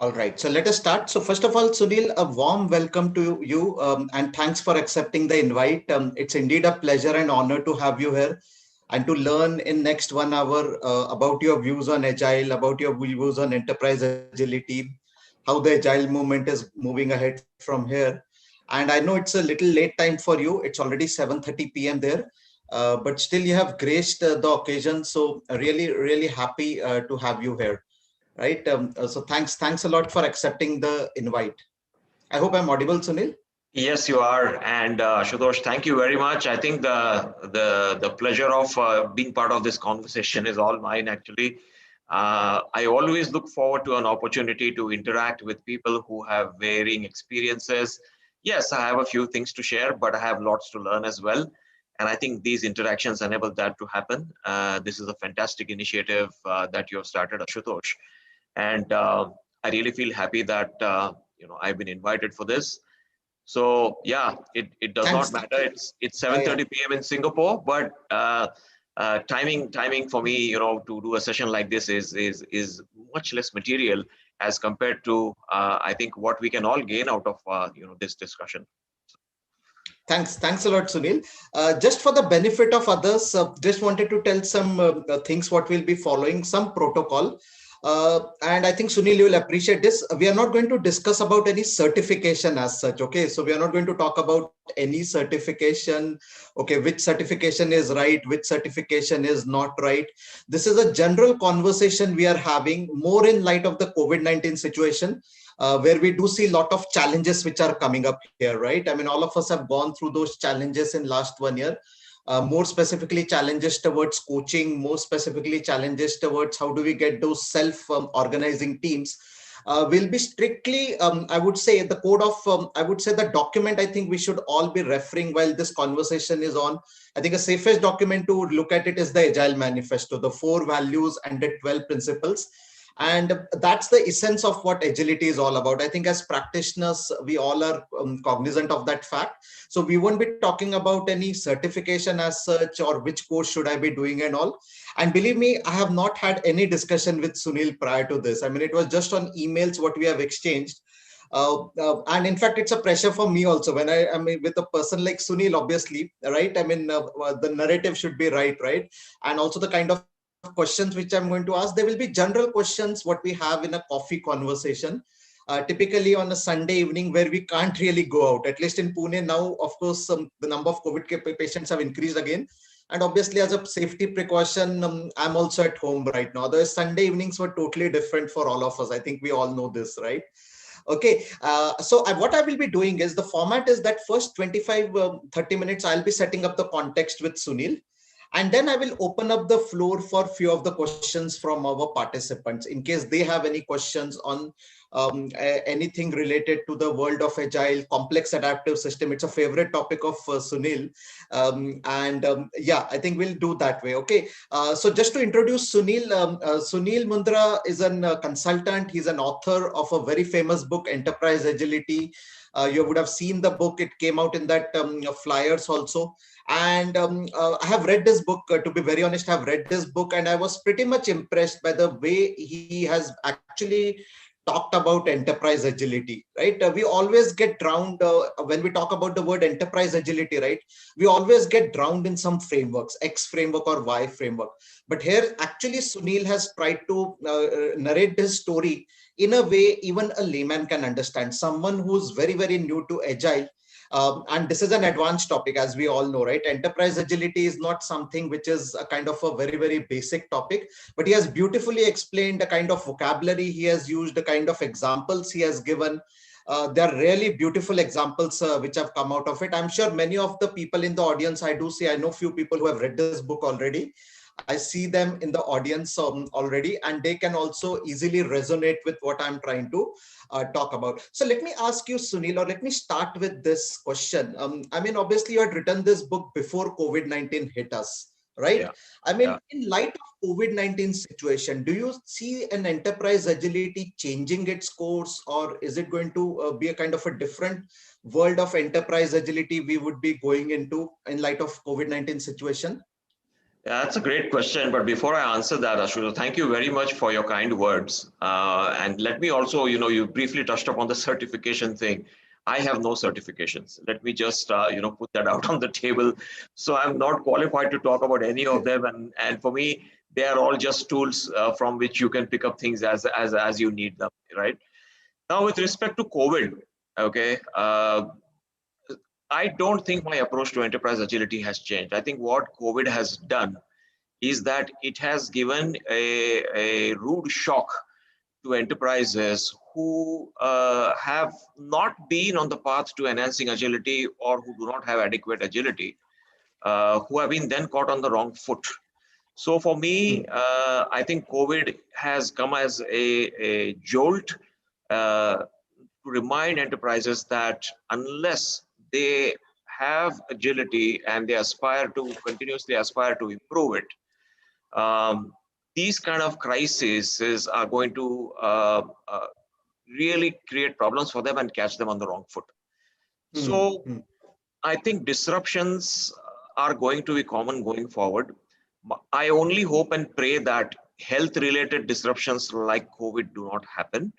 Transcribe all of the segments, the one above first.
All right, so let us start. So first of all, Sunil, a warm welcome to you and thanks for accepting the invite. It's indeed a pleasure and honor to have you here and to learn in next 1 hour about your views on Agile, about your views on enterprise agility, how the Agile movement is moving ahead from here. And I know it's a little late time for you. It's already 7:30 p.m. there, but still you have graced the occasion. So really, really happy to have you here. Right. So thanks a lot for accepting the invite. I hope I'm audible, Sunil. Yes, you are. And Shutosh, thank you very much. I think the pleasure of being part of this conversation is all mine, actually. I always look forward to an opportunity to interact with people who have varying experiences. Yes, I have a few things to share, but I have lots to learn as well. And I think these interactions enable that to happen. This is a fantastic initiative that you have started, Shutosh. And I really feel happy that I've been invited for this. So yeah, it does not Thanks. matter. It's Yeah, yeah. 7:30 p.m. in Singapore, but timing for me, to do a session like this is much less material as compared to I think what we can all gain out of this discussion. Thanks a lot, Sunil. Just for the benefit of others, just wanted to tell some things what we'll be following, some protocol. And I think Sunil, you will appreciate this. We are not going to discuss about any certification as such. Okay, so we are not going to talk about any certification. Okay, which certification is right, which certification is not right. This is a general conversation we are having more in light of the COVID-19 situation. Where we do see a lot of challenges which are coming up here, right? I mean, all of us have gone through those challenges in last 1 year. More specifically, challenges towards coaching, more specifically, challenges towards how do we get those self-organizing teams. Will be strictly, I would say, the code of, I would say the document I think we should all be referring while this conversation is on. I think a safest document to look at it is the Agile Manifesto, the 4 values and the 12 principles. And that's the essence of what agility is all about. I think as practitioners, we all are cognizant of that fact. So we won't be talking about any certification as such or which course should I be doing and all. And believe me, I have not had any discussion with Sunil prior to this. I mean, it was just on emails what we have exchanged. And in fact, it's a pressure for me also when I mean, with a person like Sunil, obviously, right? I mean, the narrative should be right? And also the kind of questions which I'm going to ask, there will be general questions what we have in a coffee conversation. Typically on a Sunday evening where we can't really go out, at least in Pune now, of course, the number of COVID patients have increased again. And obviously as a safety precaution, I'm also at home right now. Otherwise, Sunday evenings were totally different for all of us. I think we all know this, right? Okay, what I will be doing is the format is that first 25, 30 minutes, I'll be setting up the context with Sunil. And then I will open up the floor for few of the questions from our participants in case they have any questions on anything related to the world of Agile, complex adaptive system. It's a favorite topic of Sunil. Yeah, I think we'll do that way. Okay. So just to introduce Sunil, Sunil Mundra is a consultant. He's an author of a very famous book, Enterprise Agility. You would have seen the book. It came out in that flyers also. And I have read this book, to be very honest, I've read this book and I was pretty much impressed by the way he has actually talked about enterprise agility, right? We always get drowned when we talk about the word enterprise agility, right? We always get drowned in some frameworks, X framework or Y framework. But here, actually, Sunil has tried to narrate this story in a way even a layman can understand. Someone who's very, very new to Agile. And this is an advanced topic, as we all know, right? Enterprise agility is not something which is a kind of a very, very basic topic, but he has beautifully explained the kind of vocabulary he has used, the kind of examples he has given. There are really beautiful examples which have come out of it. I'm sure many of the people in the audience, I know few people who have read this book already. I see them in the audience already, and they can also easily resonate with what I'm trying to talk about. So let me ask you, Sunil, or let me start with this question. I mean, obviously you had written this book before COVID-19 hit us, right? Yeah. I mean, in light of COVID-19 situation, do you see an enterprise agility changing its course, or is it going to be a kind of a different world of enterprise agility we would be going into in light of COVID-19 situation? Yeah, that's a great question. But before I answer that, Ashutosh, thank you very much for your kind words. And let me also, you briefly touched upon the certification thing. I have no certifications. Let me just, put that out on the table. So I'm not qualified to talk about any of them. And for me, they are all just tools from which you can pick up things as you need them, right? Now, with respect to COVID, okay, I don't think my approach to enterprise agility has changed. I think what COVID has done is that it has given a rude shock to enterprises who have not been on the path to enhancing agility or who do not have adequate agility, who have been then caught on the wrong foot. So for me, I think COVID has come as a jolt to remind enterprises that unless they have agility and they aspire to continuously aspire to improve it, um, these kind of crises are going to really create problems for them and catch them on the wrong foot. So I think disruptions are going to be common going forward. I only hope and pray that health related disruptions like COVID do not happen.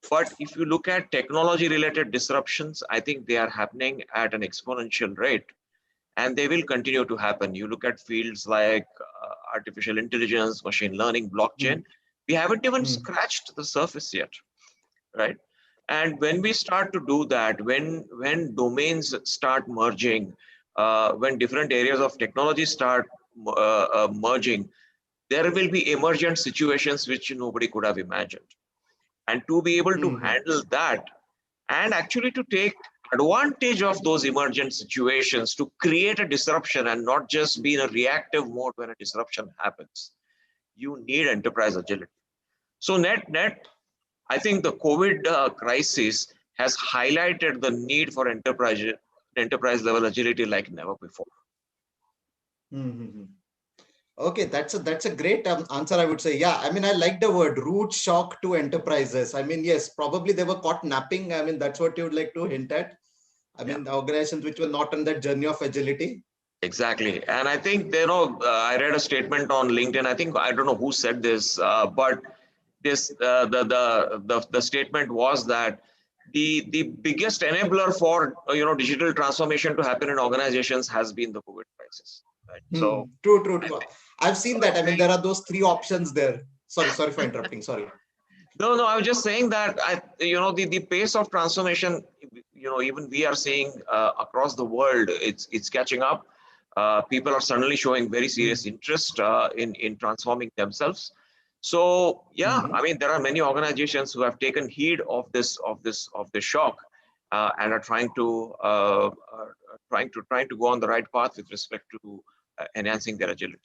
But if you look at technology related disruptions, I think they are happening at an exponential rate and they will continue to happen. You look at fields like artificial intelligence, machine learning, blockchain, we haven't even scratched the surface yet, right? And when we start to do that, when domains start merging, when different areas of technology start merging, there will be emergent situations which nobody could have imagined. And to be able to handle that and actually to take advantage of those emergent situations to create a disruption and not just be in a reactive mode when a disruption happens, you need enterprise agility. So net, I think the COVID crisis has highlighted the need for enterprise level agility like never before. Okay, that's a great answer, I would say. Yeah, I mean, I like the word root shock to enterprises. I mean, yes, probably they were caught napping. I mean, that's what you would like to hint at. I mean, organizations which were not on that journey of agility. Exactly. And I think, I read a statement on LinkedIn. I think, I don't know who said this, but this, the statement was that the biggest enabler for, digital transformation to happen in organizations has been the COVID crisis. Right. So True. I've seen that. I mean, there are those three options there. Sorry for interrupting. Sorry. No, I was just saying that the pace of transformation, even we are seeing across the world, it's catching up. People are suddenly showing very serious interest in transforming themselves. So yeah, I mean, there are many organizations who have taken heed of this shock and are trying to go on the right path with respect to enhancing their agility.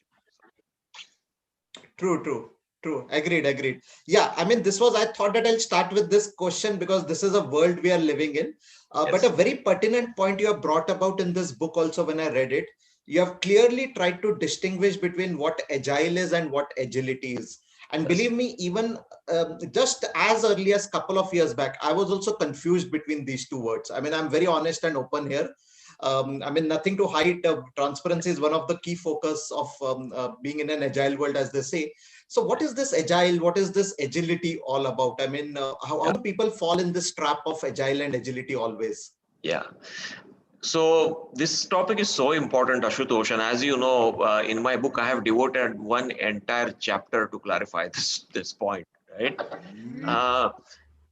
True. Agreed. Yeah, I mean, I thought that I'll start with this question because this is a world we are living in. Yes. But a very pertinent point you have brought about in this book also when I read it, you have clearly tried to distinguish between what agile is and what agility is. And Yes. Believe me, even just as early as a couple of years back, I was also confused between these two words. I mean, I'm very honest and open here. I mean, nothing to hide. Transparency is one of the key focus of being in an agile world, as they say. So what is this agile? What is this agility all about? I mean, how do people fall in this trap of agile and agility always? Yeah. So this topic is so important, Ashutosh, and as you know, in my book, I have devoted one entire chapter to clarify this point, right?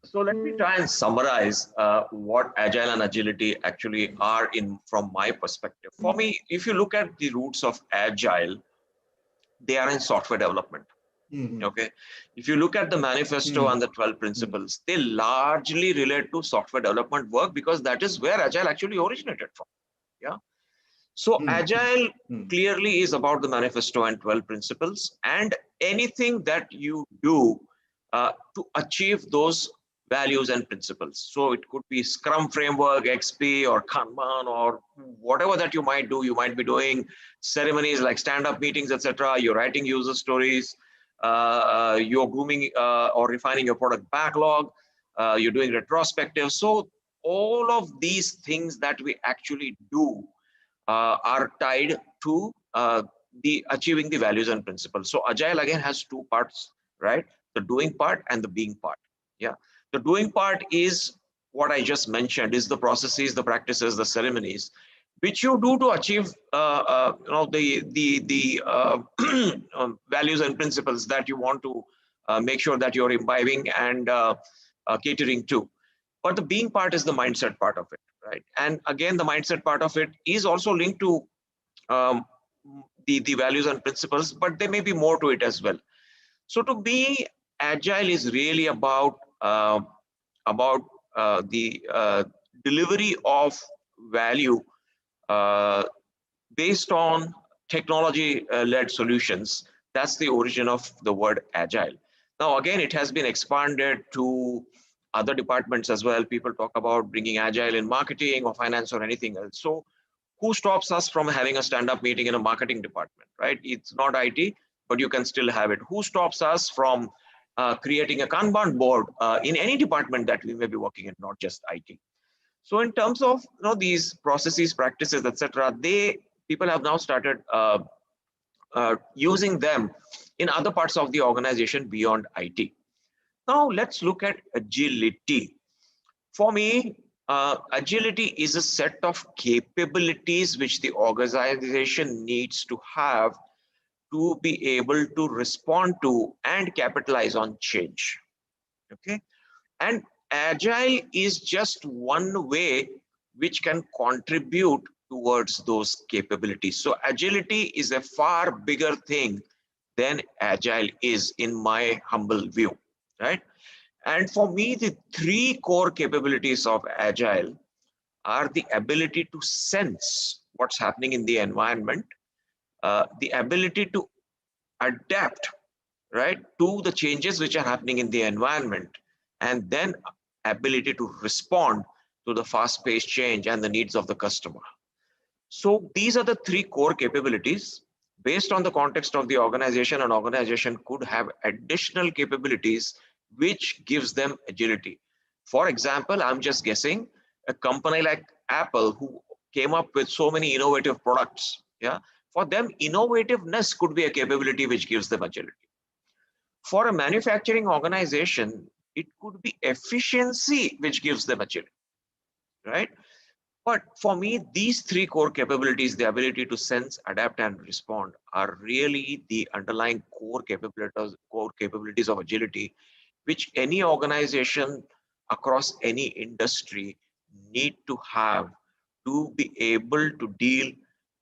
So let me try and summarize what agile and agility actually are from my perspective. For me, if you look at the roots of agile, they are in software development. Okay, if you look at the manifesto and the 12 principles, they largely relate to software development work because that is where agile actually originated from. Yeah. So agile clearly is about the manifesto and 12 principles and anything that you do to achieve those values and principles. So it could be Scrum framework, XP or Kanban or whatever that you might do. You might be doing ceremonies like stand-up meetings, etc. You're writing user stories, you're grooming or refining your product backlog, you're doing retrospective. So all of these things that we actually do are tied to the achieving the values and principles. So agile again has two parts, right? The doing part and the being part. Yeah, the doing part is what I just mentioned, is the processes, the practices, the ceremonies which you do to achieve the values and principles that you want to make sure that you're imbibing and catering to. But the being part is the mindset part of it, right? And again, the mindset part of it is also linked to um, the values and principles, but there may be more to it as well. So to be agile is really about the delivery of value uh, based on technology-led solutions. That's the origin of the word agile. Now, again, it has been expanded to other departments as well. People talk about bringing agile in marketing or finance or anything else. So who stops us from having a stand-up meeting in a marketing department, right? It's not IT, but you can still have it. Who stops us from creating a Kanban board in any department that we may be working in, not just IT? So in terms of these processes, practices, etc., people have now started using them in other parts of the organization beyond IT. Now let's look at agility. For me, agility is a set of capabilities which the organization needs to have to be able to respond to and capitalize on change. Okay, and agile is just one way which can contribute towards those capabilities. So agility is a far bigger thing than agile is, in my humble view, right? And for me, the three core capabilities of agile are the ability to sense what's happening in the environment, the ability to adapt, right, to the changes which are happening in the environment, and then ability to respond to the fast-paced change and the needs of the customer. So these are the three core capabilities. Based on the context of the organization, an organization could have additional capabilities which gives them agility. For example, I'm just guessing, a company like Apple, who came up with so many innovative products, yeah, for them, innovativeness could be a capability which gives them agility. For a manufacturing organization, it could be efficiency which gives them agility, right? But for me, these three core capabilities, the ability to sense, adapt, and respond, are really the underlying core capabilities of agility, which any organization across any industry need to have to be able to deal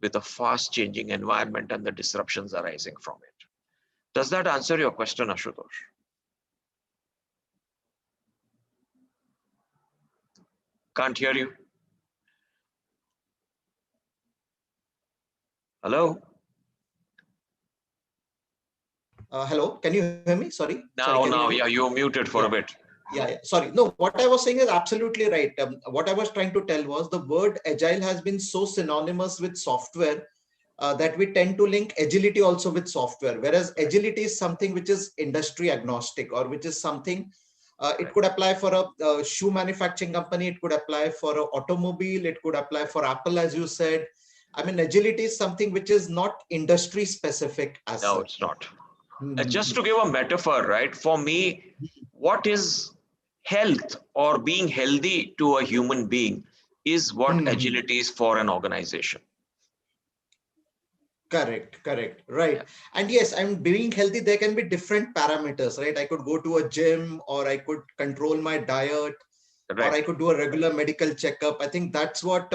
with a fast changing environment and the disruptions arising from it. Does that answer your question, Ashutosh? Can't hear you. Hello? Hello, can you hear me? Sorry, can you hear Now, me? yeah, you're muted for Yeah. a bit. Yeah. Sorry. No, what I was saying is absolutely right. What I was trying to tell was the word agile has been so synonymous with software that we tend to link agility also with software, whereas agility is something which is industry agnostic, or which is something it could apply for a shoe manufacturing company, it could apply for an automobile, it could apply for Apple, as you said. I mean, agility is something which is not industry specific as No, such. it's not. Just Mhm. to give a metaphor, right? For me, what is health or being healthy to a human being is what Mhm. agility is for an organization. Correct. Yeah, Right. And yes, I'm being healthy. There can be different parameters, right? I could go to a gym, or I could control my diet, or right. I could do a regular medical checkup. I think that's what,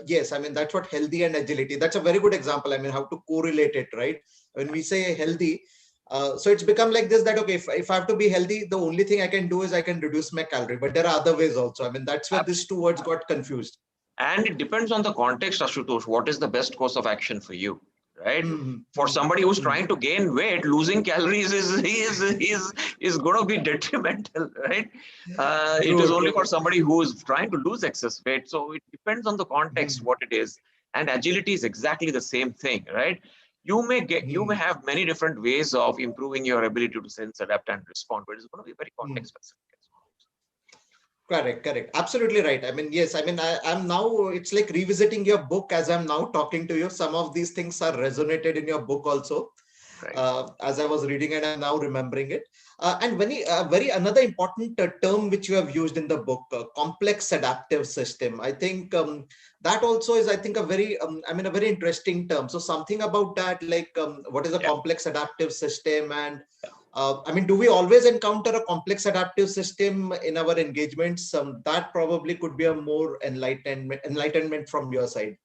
yes, I mean, that's what healthy and agility. That's a very good example. I mean, how to correlate it, right? When we say healthy, so it's become like this, that, okay, if I have to be healthy, the only thing I can do is I can reduce my calorie, but there are other ways also. I mean, that's where these two words got confused. And it depends on the context, Ashutosh. What is the best course of action for you, right? Hmm. For somebody who's Hmm. trying to gain weight, losing calories is going to be detrimental, right? It is True, only true. for somebody who is trying to lose excess weight. So it depends on the context Hmm. what it is. And agility is exactly the same thing, right? You may Hmm. have many different ways of improving your ability to sense, adapt, and respond, but it's going to be very Hmm. context specific. Correct. Absolutely right. I mean, yes, I mean, I'm now, it's like revisiting your book as I'm now talking to you. Some of these things are resonated in your book also, Right. as I was reading, and I'm now remembering it. And very another important term which you have used in the book, complex adaptive system. I think that also is, I think, a very, I mean, a very interesting term. So something about that, like what is a Yeah. complex adaptive system, and I mean, do we always encounter a complex adaptive system in our engagements? That probably could be a more enlightenment from your side.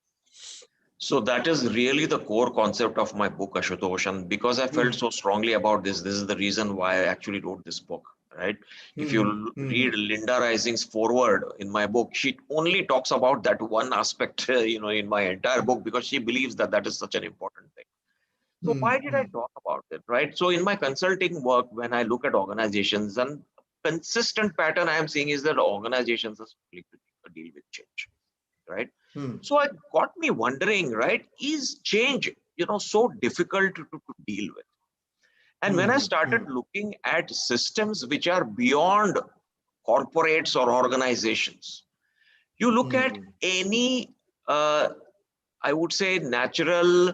So that is really the core concept of my book, Ashutosh. And because I felt Hmm. so strongly about this is the reason why I actually wrote this book, right? If Hmm. you Hmm. read Linda Rising's foreword in my book, she only talks about that one aspect, in my entire book, because she believes that that is such an important thing. So Hmm. why did I Hmm. talk about it, right? So in my consulting work, when I look at organizations, and consistent pattern I am seeing is that organizations are struggling to deal with change, right? Hmm. So it got me wondering, right? Is change, so difficult to deal with? And when I Hmm. started Hmm. looking at systems which are beyond corporates or organizations, you look Hmm. at Hmm. any, I would say, natural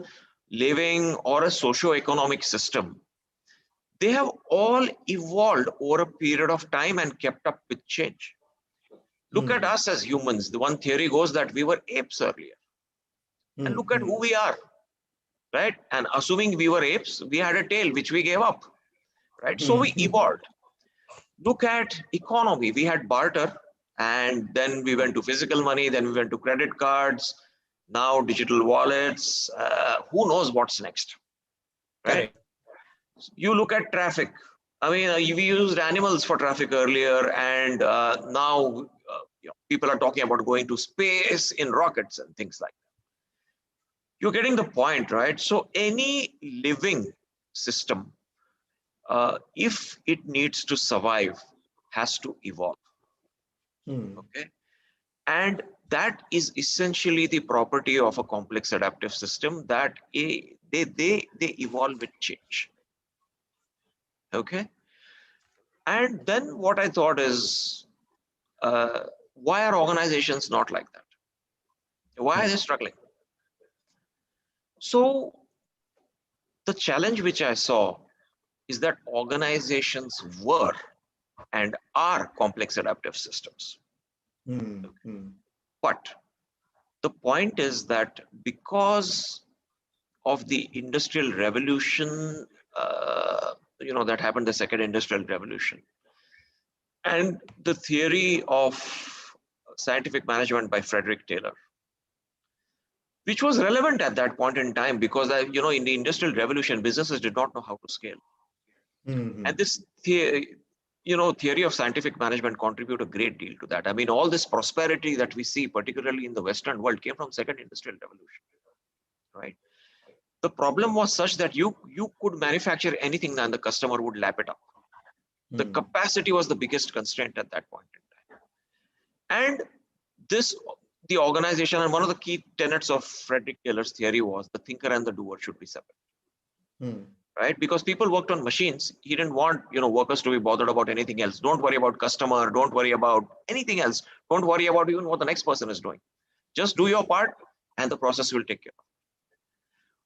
living or a socio-economic system, they have all evolved over a period of time and kept up with change. Look at Hmm. us as humans. The one theory goes that we were apes earlier, and Hmm. look at Hmm. who we are, right? And assuming we were apes, we had a tail, which we gave up, right? So we Hmm. evolved. Look at economy. We had barter, and then we went to physical money, then we went to credit cards, now digital wallets. Who knows what's next, right? Correct. You look at traffic. I mean, we used animals for traffic earlier, and now people are talking about going to space in rockets and things like that. You're getting the point, right? So any living system, if it needs to survive, has to evolve. Hmm. Okay, and that is essentially the property of a complex adaptive system, that they evolve with change. Okay, and then what I thought is, uh, why are organizations not like that? Why are Hmm. they struggling? So the challenge which I saw is that organizations were and are complex adaptive systems. Hmm. Hmm. But the point is that because of the industrial revolution, that happened, the second industrial revolution, and the theory of scientific management by Frederick Taylor, which was relevant at that point in time, because in the industrial revolution, businesses did not know how to scale. Hmm. Hmm. And this theory of scientific management contribute a great deal to that. I mean, all this prosperity that we see, particularly in the Western world, came from second industrial revolution, right? The problem was such that you could manufacture anything and the customer would lap it up. The Hmm. capacity was the biggest constraint at that point in time. And this, the organization, and one of the key tenets of Frederick Taylor's theory was the thinker and the doer should be separate, Hmm. right? Because people worked on machines. He didn't want, workers to be bothered about anything else. Don't worry about customer. Don't worry about anything else. Don't worry about even what the next person is doing. Just do your part and the process will take care of it.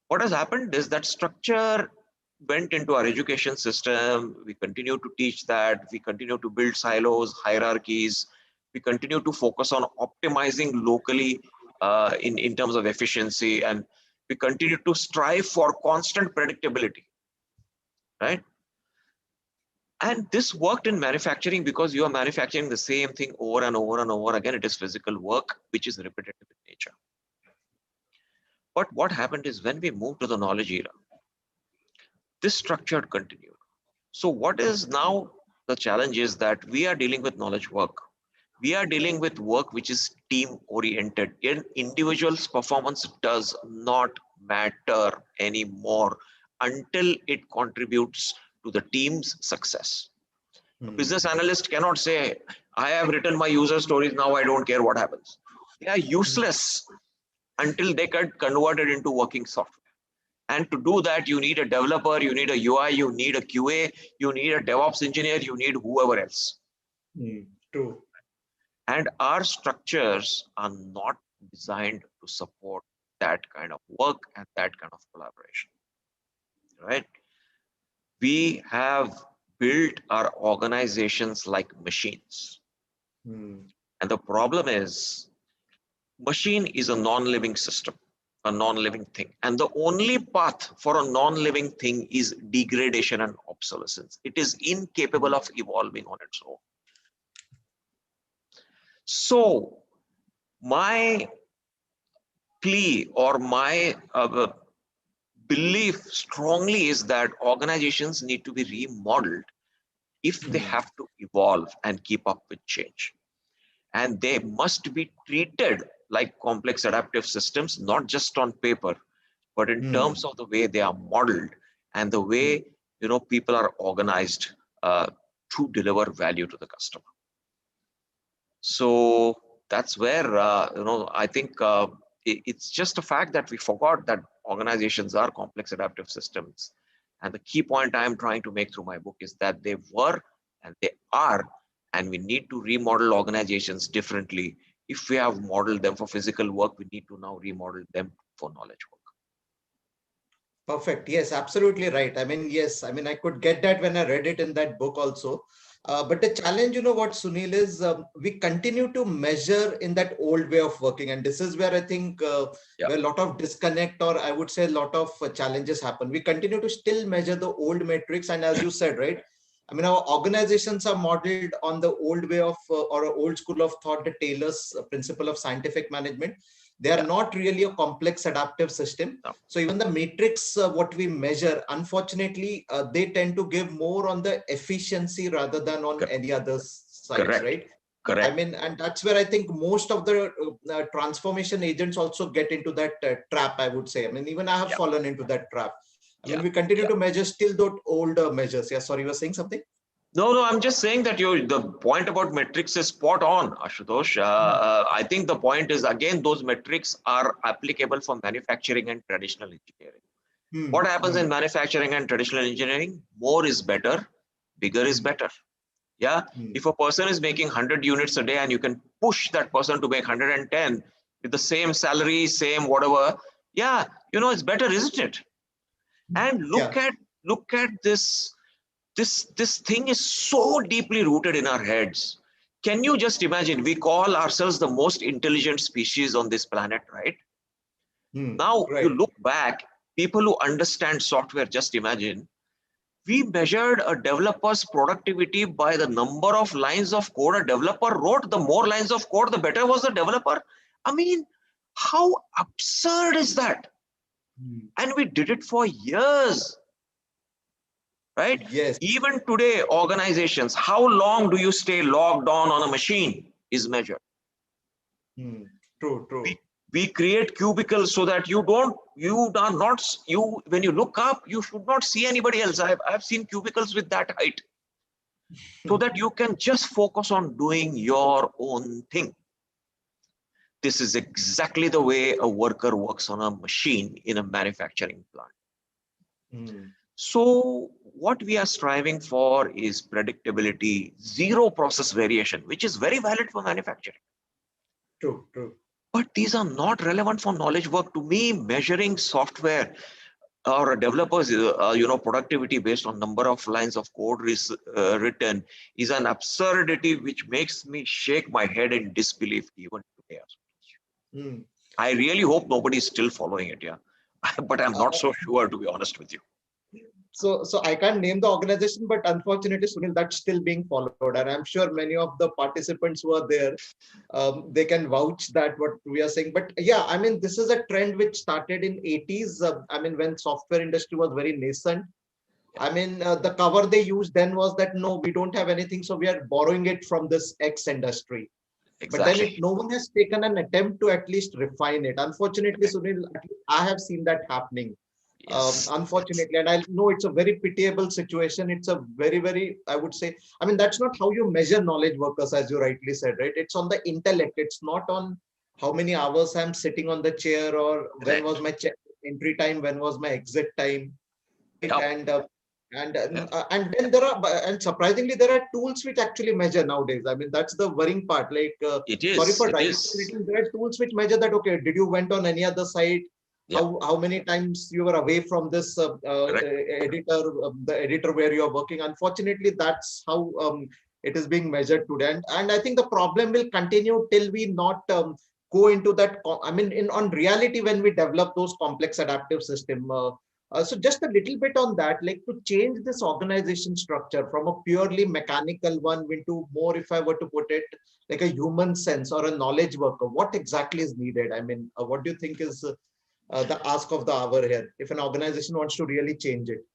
What has happened is that structure went into our education system. We continue to teach that. We continue to build silos, hierarchies. We continue to focus on optimizing locally in terms of efficiency. And we continue to strive for constant predictability, right? And this worked in manufacturing because you are manufacturing the same thing over and over and over again. It is physical work, which is repetitive in nature. But what happened is when we moved to the knowledge era, this structure continued. So what is now the challenge is that we are dealing with knowledge work. We are dealing with work which is team oriented. In individual's performance does not matter anymore until it contributes to the team's success. A Hmm. business analyst cannot say, I have written my user stories, now I don't care what happens. They are useless until they get converted into working software. And to do that, you need a developer, you need a UI, you need a QA, you need a DevOps engineer, you need whoever else. Hmm. True. And our structures are not designed to support that kind of work and that kind of collaboration, right? We have built our organizations like machines. Hmm. And the problem is, machine is a non-living system, a non-living thing. And the only path for a non-living thing is degradation and obsolescence. It is incapable of evolving on its own. So my plea or my belief strongly is that organizations need to be remodeled if they Hmm. have to evolve and keep up with change. And they must be treated like complex adaptive systems, not just on paper, but in Hmm. terms of the way they are modeled and the Hmm. way people are organized to deliver value to the customer. So that's where I think it's just a fact that we forgot that organizations are complex adaptive systems. And the key point I'm trying to make through my book is that they were and they are, and we need to remodel organizations differently. If we have modeled them for physical work, we need to now remodel them for knowledge work. Perfect. Yes, absolutely right. I mean, yes, I mean, I could get that when I read it in that book also. But the challenge, you know what, Sunil, is we continue to measure in that old way of working. And this is where I think Yeah, where a lot of disconnect, or I would say a lot of challenges happen. We continue to still measure the old metrics. And as you said, right? I mean, our organizations are modeled on the old way of or an old school of thought, the Taylor's principle of scientific management. They are yeah, not really a complex adaptive system. no, So even the matrix, what we measure, unfortunately, they tend to give more on the efficiency rather than on cor- any other sides, correct, right? I correct. mean, and that's where I think most of the transformation agents also get into that trap, I would say. I mean, even I have Yeah, fallen into that trap. I mean, yeah, we continue yeah. to measure still those older measures. Yeah, sorry, you were saying something? No, no, I'm just saying that the point about metrics is spot on, Ashutosh. Hmm. I think the point is, again, those metrics are applicable for manufacturing and traditional engineering. What Hmm. happens Hmm. in manufacturing and traditional engineering? More is better, bigger is Hmm. better. Yeah. Hmm. If a person is making 100 units a day and you can push that person to make 110 with the same salary, same whatever, yeah, it's better, isn't it? And Yeah. look at this thing is so deeply rooted in our heads. Can you just imagine, we call ourselves the most intelligent species on this planet, right? Hmm. Now you Right. look back, people who understand software, just imagine, we measured a developer's productivity by the number of lines of code a developer wrote. The more lines of code, the better was the developer. I mean, how absurd is that? Hmm. And we did it for years, right? Yes. Even today, organizations, how long do you stay logged on a machine is measured. Hmm. True. We, True. we create cubicles so that you are not, when you look up, you should not see anybody else. I've seen cubicles with that height so that you can just focus on doing your own thing. This is exactly the way a worker works on a machine in a manufacturing plant. Hmm. So what we are striving for is predictability, zero process variation, which is very valid for manufacturing. True. True. But these are not relevant for knowledge work. To me, measuring software or a developer's productivity based on number of lines of code written is an absurdity which makes me shake my head in disbelief even today. Hmm. I really hope nobody is still following it, yeah. But I'm not so sure, to be honest with you. So I can't name the organization, but unfortunately, Sunil, that's still being followed. And I'm sure many of the participants who are there, they can vouch that what we are saying. But yeah, I mean, this is a trend which started in 80s. I mean, when software industry was very nascent. Yeah, I mean, the cover they used then was that, no, we don't have anything, so we are borrowing it from this X industry. But then exactly. no one has taken an attempt to at least refine it. Unfortunately, Correct. Sunil, I have seen that happening, Yes, yes, unfortunately. And I know it's a very pitiable situation. It's a very, very, I would say, I mean, that's not how you measure knowledge workers, as you rightly said, right? It's on the intellect. It's not on how many hours I'm sitting on the chair, or when was correct. my check entry time, when was my exit time, right? Yep. And And then there are, and surprisingly there are tools which actually measure nowadays. I mean, that's the worrying part. Like, It sorry is. for It is. writing, there are tools which measure that. Okay, did you went on any other site? Yeah. How many times you were away from this Correct. editor, the editor where you are working? Unfortunately, that's how it is being measured today. And I think the problem will continue till we not go into that. I mean, in on reality, when we develop those complex adaptive system. So just a little bit on that, like to change this organization structure from a purely mechanical one into more, if I were to put it, like a human sense or a knowledge worker, what exactly is needed? I mean, what do you think is the ask of the hour here, if an organization wants to really change it?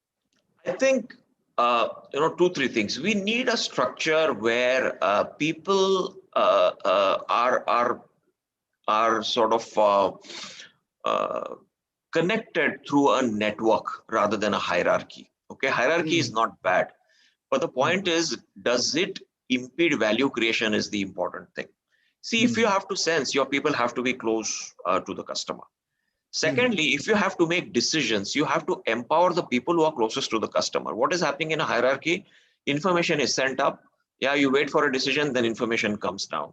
I think, two, three things. We need a structure where people are sort of connected through a network rather than a hierarchy. Okay, hierarchy is Mm, not bad, but the point mm, is, does it impede value creation is the important thing. See, if you mm, have to sense, your people have to be close to the customer. mm, Secondly, if you have to make decisions, you have to empower the people who are closest to the customer. What is happening in a hierarchy? Information is sent up. Yeah, you wait for a decision, then information comes down.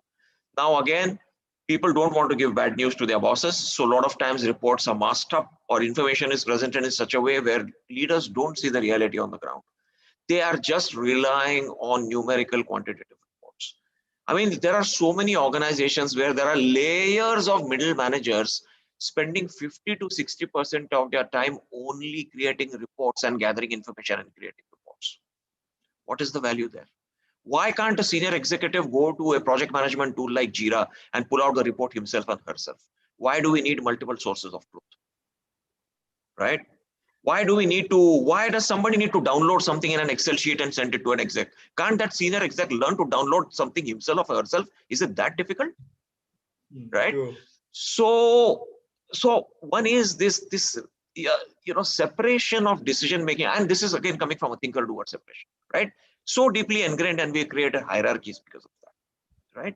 Now, again, people don't want to give bad news to their bosses. So a lot of times reports are masked up or information is presented in such a way where leaders don't see the reality on the ground. They are just relying on numerical quantitative reports. I mean, there are so many organizations where there are layers of middle managers spending 50 to 60% of their time only creating reports and gathering information and creating reports. What is the value there? Why can't a senior executive go to a project management tool like Jira and pull out the report himself and herself? Why do we need multiple sources of truth? Right? Why does somebody need to download something in an Excel sheet and send it to an exec? Can't that senior exec learn to download something himself or herself? Is it that difficult? Right? true. So, one is this separation of decision making, and this is again coming from a thinker doer separation, right? So deeply ingrained, and we created hierarchies because of that, right?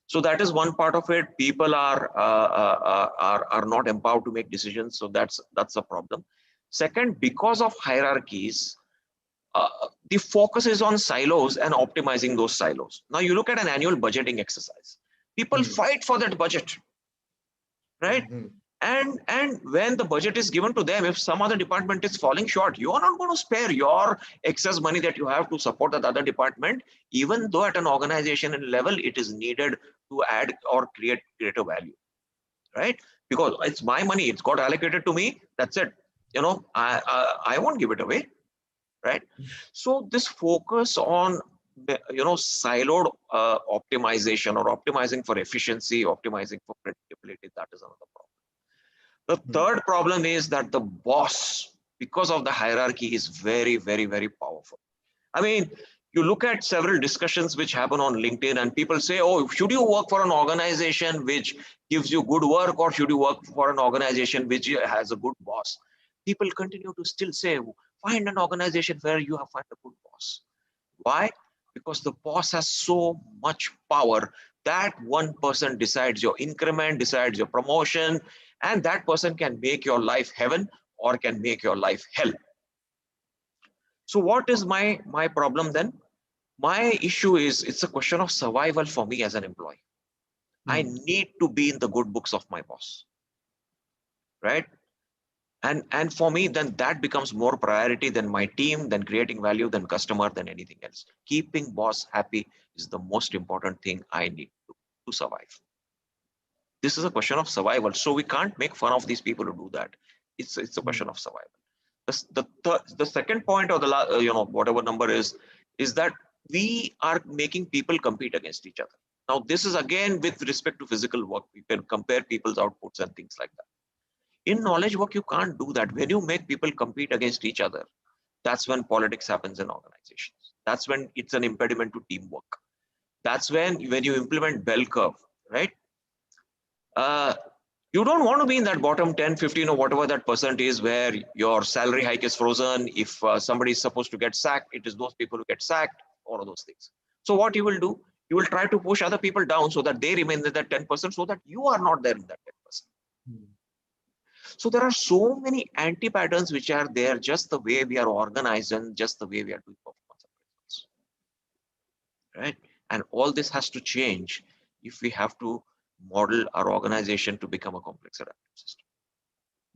So that is one part of it. People are not empowered to make decisions, so that's a problem. Second, because of hierarchies, the focus is on silos and optimizing those silos. Now you look at an annual budgeting exercise. People Mm, fight for that budget, right? mm, And when the budget is given to them, if some other department is falling short, you are not going to spare your excess money that you have to support that other department, even though at an organization level it is needed to add or create greater value, right? Because it's my money, it's got allocated to me, that's it. I won't give it away, right? So this focus on siloed optimization or optimizing for efficiency, optimizing for predictability, that is another problem. The mm, third problem is that the boss, because of the hierarchy, is very, very, very powerful. I mean, you look at several discussions which happen on LinkedIn and people say, oh, should you work for an organization which gives you good work, or should you work for an organization which has a good boss? People continue to still say, find an organization where you have find a good boss. Why? Because the boss has so much power that one person decides your increment, decides your promotion, and that person can make your life heaven or can make your life hell. So what is my problem then? My issue is, it's a question of survival for me as an employee. I mm, need to be in the good books of my boss, right? And for me, then that becomes more priority than my team, than creating value, than customer, than anything else. Keeping boss happy is the most important thing I need to survive. This is a question of survival. So we can't make fun of these people who do that. It's a mm, question of survival. The second point, or whatever number is that we are making people compete against each other. Now this is again with respect to physical work. We can compare people's outputs and things like that. In knowledge work, you can't do that. When you make people compete against each other, that's when politics happens in organizations. That's when it's an impediment to teamwork. That's when you implement bell curve, right? Uh, you don't want to be in that bottom 10, 15, or whatever that percent is, where your salary hike is frozen. If somebody is supposed to get sacked, it is those people who get sacked, all of those things. So what you will do, you will try to push other people down so that they remain in that 10%, so that you are not there in that 10%. mm. So there are so many anti-patterns which are there, just the way we are organized and just the way we are doing performance appraisals, right? And all this has to change if we have to model our organization to become a complex adaptive system.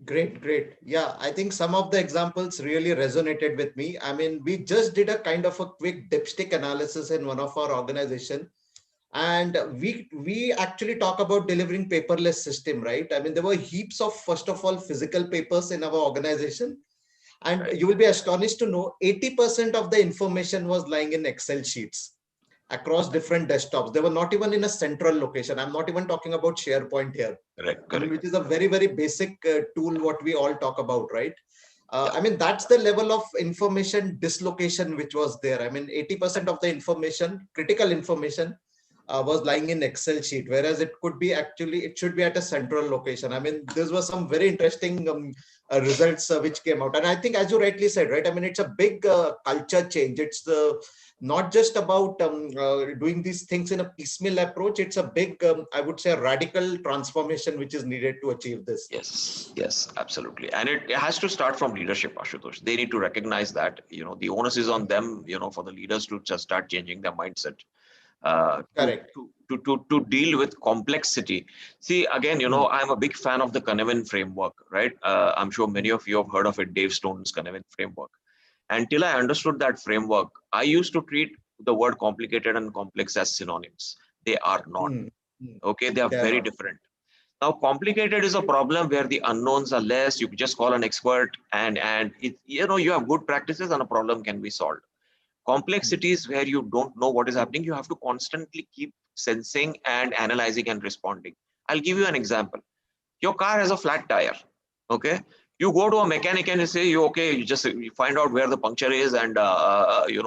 Great, great. Yeah, I think some of the examples really resonated with me. I mean, we just did a kind of a quick dipstick analysis in one of our organization, and we actually talk about delivering paperless system, right? I mean, there were heaps of, first of all, physical papers in our organization, and Right, you will be astonished to know 80% of the information was lying in Excel sheets across different desktops. They were not even in a central location. I'm not even talking about SharePoint here. correct, I mean, correct. which is a very, very basic tool, what we all talk about, right? Yeah, I mean, that's the level of information dislocation which was there. I mean, 80% of the information, critical information, was lying in Excel sheet, whereas it could be actually, it should be at a central location. I mean, these were some very interesting results which came out. And I think, as you rightly said, right, I mean, it's a big culture change. It's the not just about doing these things in a piecemeal approach. It's a big, I would say, radical transformation which is needed to achieve this. yes, yes, absolutely. And it has to start from leadership, Ashutosh. They need to recognize that, the onus is on them, for the leaders to just start changing their mindset. To, Correct. to deal with complexity. See, again, Hmm. I'm a big fan of the Canavan framework, right? I'm sure many of you have heard of it, Dave Stone's Canavan framework. Until I understood that framework, I used to treat the word complicated and complex as synonyms. They are not. Hmm. Hmm. Okay, they are They are very not. different. Now, complicated is a problem where the unknowns are less. You just call an expert, and it, you have good practices, and a problem can be solved. Hmm. Complexities where you don't know what is happening, you have to constantly keep sensing and analyzing and responding. I'll give you an example. Your car has a flat tire. Okay, you go to a mechanic and you say, you just you find out where the puncture is, and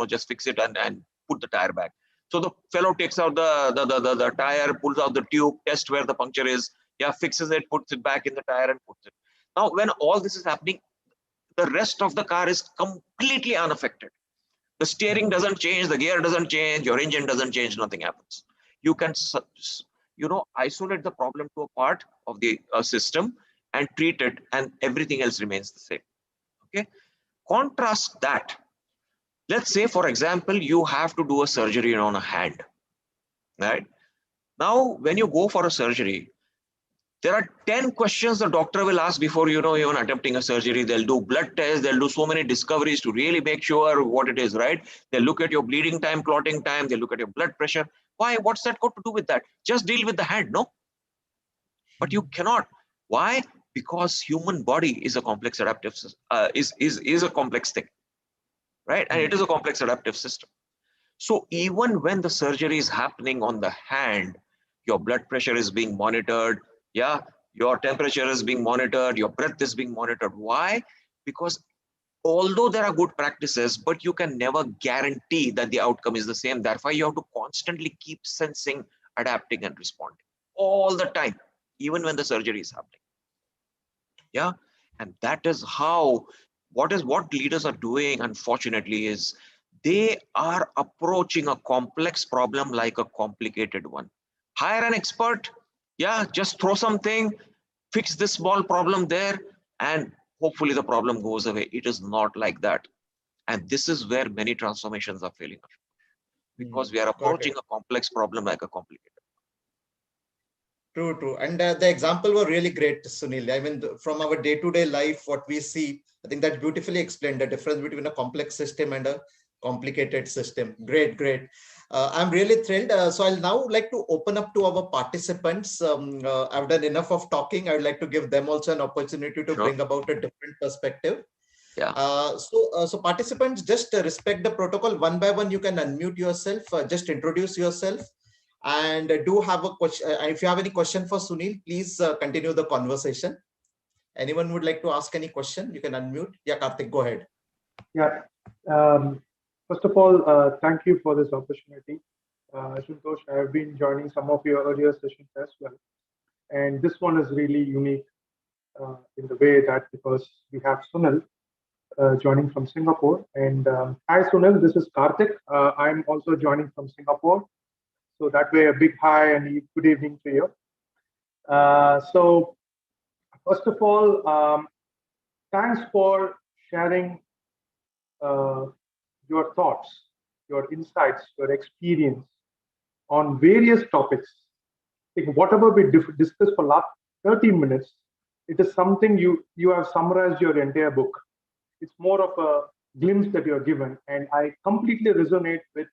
just fix it and put the tire back. So the fellow takes out the tire, pulls out the tube, tests where the puncture is, yeah, fixes it, puts it back in the tire and puts it. Now when all this is happening, the rest of the car is completely unaffected. The steering doesn't change, the gear doesn't change, your engine doesn't change, nothing happens. You can, isolate the problem to a part of the system and treat it, and everything else remains the same. Okay. Contrast that. Let's say, for example, you have to do a surgery on a hand, right? Now, when you go for a surgery, there are 10 questions the doctor will ask before, even attempting a surgery. They'll do blood tests. They'll do so many discoveries to really make sure what it is, right? They'll look at your bleeding time, clotting time. They look at your blood pressure. Why? What's that got to do with that? Just deal with the hand, no? But you cannot. Why? Because human body is a complex adaptive, is a complex thing, right? And it is Hmm. a complex adaptive system. So even when the surgery is happening on the hand, your blood pressure is being monitored. Yeah, your temperature is being monitored. Your breath is being monitored. Why? Because although there are good practices, but you can never guarantee that the outcome is the same. Therefore, you have to constantly keep sensing, adapting, and responding all the time, even when the surgery is happening. Yeah, and that is how, what leaders are doing, unfortunately, is they are approaching a complex problem like a complicated one. Hire an expert. Yeah, just throw something, fix this small problem there, and hopefully the problem goes away. It is not like that. And this is where many transformations are failing, Hmm. because we are Got approaching it. a complex problem like a complicated. True, true. And the example were really great, Sunil. I mean, from our day-to-day life, what we see, I think that beautifully explained the difference between a complex system and a complicated system. Great, great. I'm really thrilled. So I'll now like to open up to our participants. I've done enough of talking. I'd like to give them also an opportunity to Sure. bring about a different perspective. Yeah. So participants, just respect the protocol one by one. You can unmute yourself, just introduce yourself, and do have a question. If you have any question for Sunil, please continue the conversation. Anyone would like to ask any question? You can unmute. Yeah, Karthik, go ahead. Yeah. Um, First of all, thank you for this opportunity. Santosh, I have been joining some of your earlier sessions as well. And this one is really unique in the way that because we have Sunil joining from Singapore. And hi, Sunil, this is Karthik. I'm also joining from Singapore. So that way, a big hi and good evening to you. So First of all, thanks for sharing your thoughts, your insights, your experience on various topics. Like whatever we discussed for last 30 minutes, it is something you have summarized your entire book. It's more of a glimpse that you're given, and I completely resonate with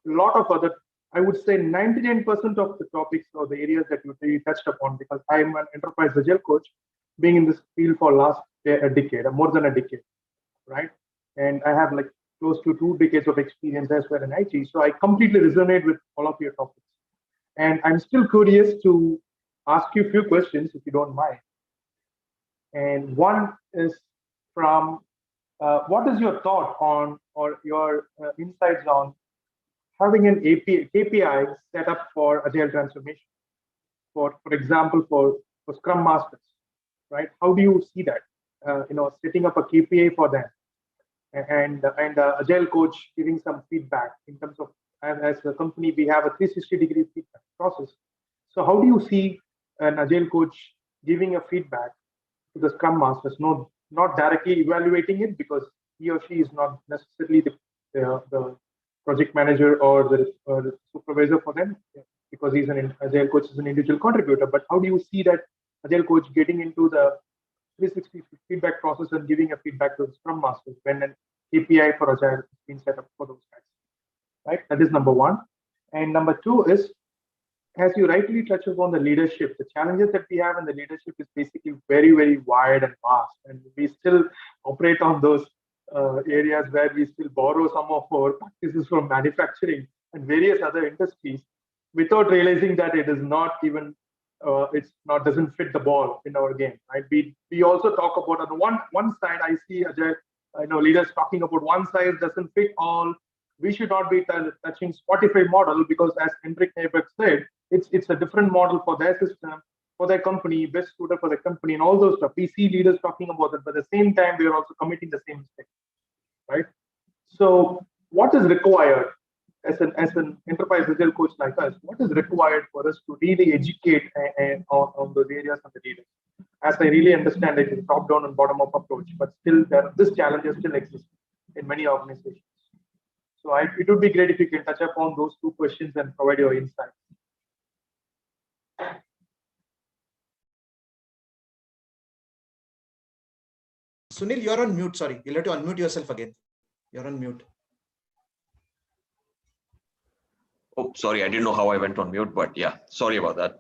a lot of other. I would say 99% of the topics or the areas that you touched upon, because I'm an enterprise agile coach, being in this field for last a decade, more than a decade, right? And I have like close to 2 decades of experience as well in IT. So I completely resonate with all of your topics. And I'm still curious to ask you a few questions, if you don't mind. And one is from what is your thought on or your insights on having an KPI set up for agile transformation? For example, for Scrum Masters, right? How do you see that? Setting up a KPI for them, and agile coach giving some feedback in terms of, as a company we have a 360-degree feedback process. So how do you see an agile coach giving a feedback to the Scrum Masters, not directly evaluating it, because he or she is not necessarily the project manager or the supervisor for them, because he's an agile coach is an individual contributor. But how do you see that agile coach getting into the 360 feedback process and giving a feedback to the Scrum Masters when an KPI for agile is being set up for those guys, right? That is number one. And number two is, as you rightly touch upon the leadership, the challenges that we have in the leadership is basically very, very wide and vast. And we still operate on those areas where we still borrow some of our practices from manufacturing and various other industries without realizing that it is not even, doesn't fit the ball in our game, right? We also talk about, on one side, I see leaders talking about one size doesn't fit all. We should not be touching Spotify model, because as Hendrik Neyberg said, it's a different model for their system, for their company, best suited for their company, and all those stuff. We see leaders talking about it, but at the same time, we are also committing the same mistake, right? So what is required as an enterprise agile coach like us? What is required for us to really educate on those areas of the leaders? As I really understand it, it's top-down and bottom-up approach, but still this challenge still exists in many organizations. So it would be great if you can touch upon those two questions and provide your insights. Sunil, you're on mute. Sorry, you'll have to unmute yourself again. You're on mute. Oh, sorry, I didn't know how I went on mute, but yeah, sorry about that.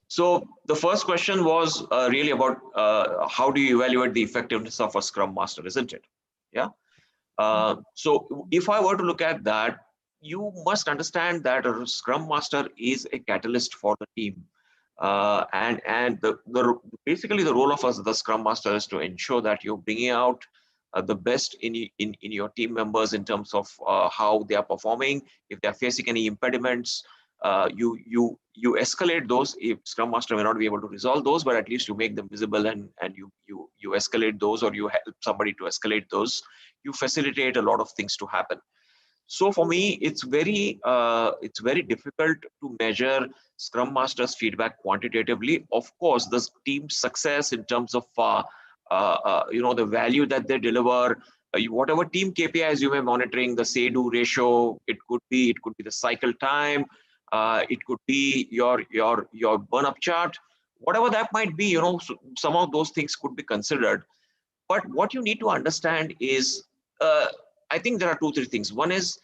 So the first question was really about how do you evaluate the effectiveness of a Scrum Master, isn't it? Yeah. So if I were to look at that, you must understand that a Scrum Master is a catalyst for the team. And basically the role of us, the Scrum Master, is to ensure that you're bringing out the best in your team members in terms of how they are performing. If they are facing any impediments, you escalate those. If Scrum Master may not be able to resolve those, but at least you make them visible, and you escalate those, or you help somebody to escalate those. You facilitate a lot of things to happen. So for me, it's very difficult to measure Scrum Master's feedback quantitatively. Of course, the team's success in terms of the value that they deliver, whatever team KPIs you may be monitoring, the say-do ratio, it could be the cycle time, it could be your burn-up chart, whatever that might be. So some of those things could be considered. But what you need to understand is, I think there are 2-3 things. One is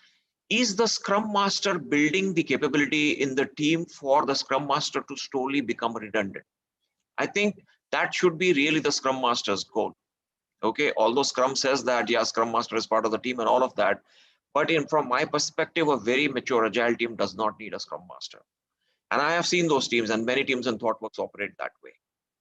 the Scrum Master building the capability in the team for the Scrum Master to slowly become redundant? I think that should be really the Scrum Master's goal. Okay, although Scrum says that, yeah, Scrum Master is part of the team and all of that, but from my perspective, a very mature agile team does not need a Scrum Master. And I have seen those teams, and many teams in ThoughtWorks operate that way.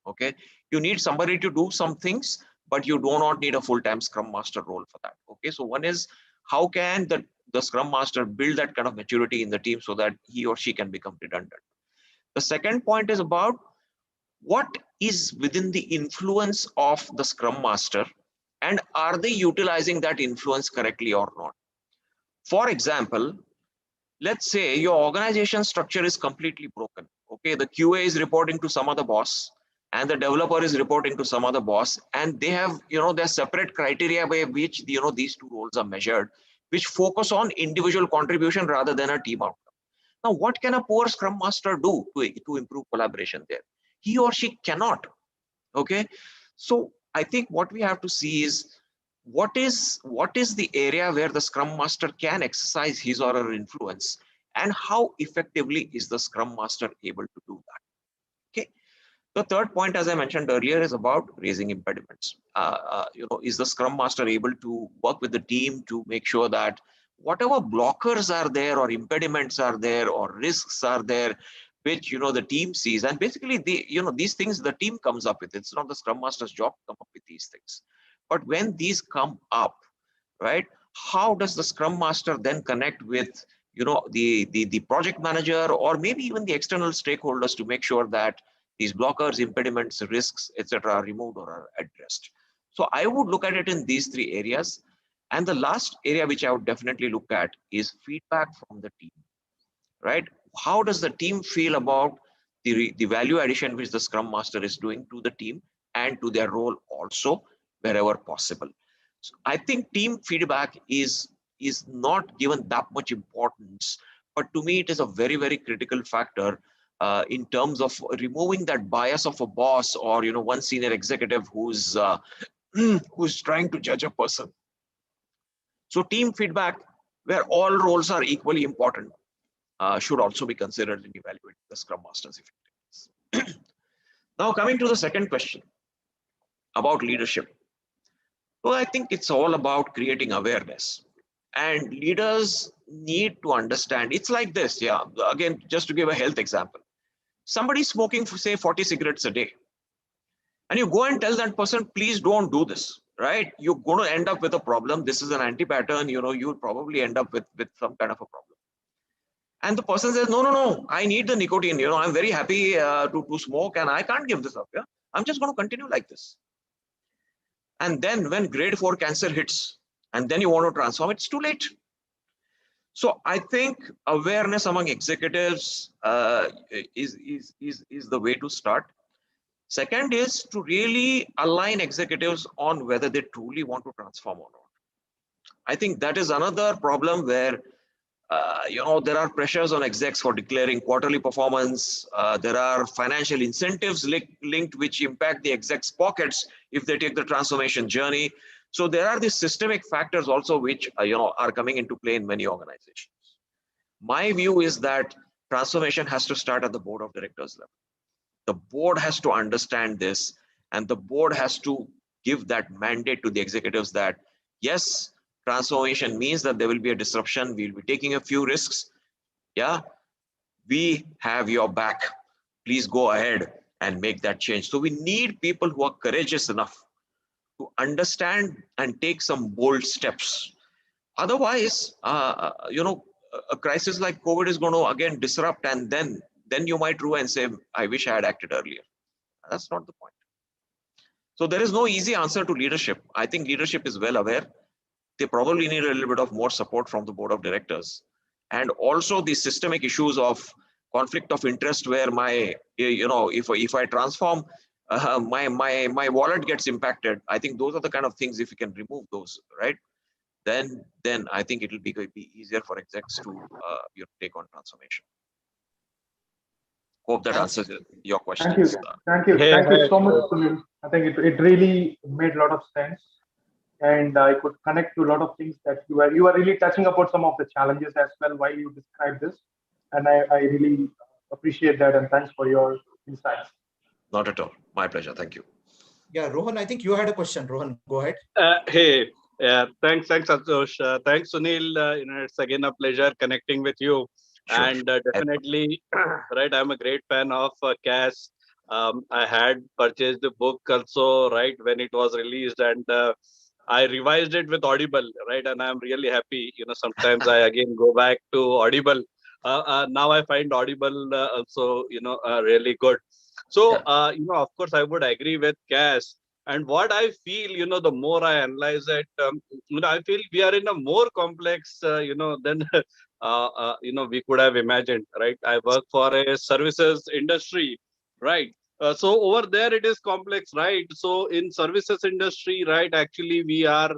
Okay, you need somebody to do some things, but you do not need a full-time Scrum Master role for that. Okay, so one is, how can the Scrum Master build that kind of maturity in the team so that he or she can become redundant? The second point is about what is within the influence of the Scrum Master, and are they utilizing that influence correctly or not? For example, let's say your organization structure is completely broken. Okay, the QA is reporting to some other boss, and the developer is reporting to some other boss, and they have, their separate criteria by which, these two roles are measured, which focus on individual contribution rather than a team outcome. Now, what can a poor scrum master do to improve collaboration there? He or she cannot. Okay. So I think what we have to see is what is the area where the scrum master can exercise his or her influence, and how effectively is the scrum master able to do that. Okay. The third point, as I mentioned earlier, is about raising impediments. Is the scrum master able to work with the team to make sure that whatever blockers are there or impediments are there or risks are there, which, the team sees, and basically these things the team comes up with. It's not the scrum master's job to come up with these things. But when these come up, right, how does the scrum master then connect with, the project manager or maybe even the external stakeholders to make sure that these blockers, impediments, risks, etc. are removed or are addressed? So I would look at it in these three areas. And the last area which I would definitely look at is feedback from the team, right? How does the team feel about the value addition which the scrum master is doing to the team and to their role also, wherever possible? So I think team feedback is not given that much importance, but to me it is a very, very critical factor in terms of removing that bias of a boss or, one senior executive who's who's trying to judge a person. So team feedback, where all roles are equally important, should also be considered in evaluating the scrum master's effectiveness. Now, coming to the second question about leadership. Well, I think it's all about creating awareness, and leaders need to understand. It's like this, yeah. Again, just to give a health example, somebody smoking, say, 40 cigarettes a day, and you go and tell that person, please don't do this, right? You're going to end up with a problem. This is an anti-pattern. You'll probably end up with some kind of a problem. And the person says, no, I need the nicotine. I'm very happy to smoke, and I can't give this up. Yeah, I'm just going to continue like this. And then when grade 4 cancer hits, and then you want to transform, it's too late. So I think awareness among executives is the way to start. Second is to really align executives on whether they truly want to transform or not. I think that is another problem where there are pressures on execs for declaring quarterly performance. There are financial incentives linked which impact the execs' pockets if they take the transformation journey. So there are these systemic factors also which are coming into play in many organizations. My view is that transformation has to start at the board of directors level. The board has to understand this, and the board has to give that mandate to the executives that yes, transformation means that there will be a disruption. We'll be taking a few risks. Yeah, we have your back. Please go ahead and make that change. So we need people who are courageous enough to understand and take some bold steps. Otherwise, a crisis like COVID is going to again disrupt, and then you might rue and say, I wish I had acted earlier. That's not the point. So there is no easy answer to leadership. I think leadership is well aware. They probably need a little bit of more support from the board of directors. And also the systemic issues of conflict of interest where if I transform, my wallet gets impacted. I think those are the kind of things, if you can remove those, right? Then I think it will be easier for execs to take on transformation. Hope that answers your questions. Thank you so much, Sunil. I think it really made a lot of sense, and I could connect to a lot of things that you are really touching about some of the challenges as well while you describe this, and I really appreciate that, and thanks for your insights. Not at all. My pleasure. Thank you. Yeah, Rohan, I think you had a question. Rohan, go ahead. Hey, thanks, Santosh. Thanks, Sunil. It's again a pleasure connecting with you. Sure. And definitely, right, I'm a great fan of CAS. I had purchased the book also, right, when it was released, and I revised it with Audible, right, and I'm really happy. Sometimes I again go back to Audible. Now I find Audible also, really good. So, of course, I would agree with CAS. And what I feel, the more I analyze it, I feel we are in a more complex, than we could have imagined, right? I work for a services industry, right? So over there it is complex, right? So in services industry, right, actually we are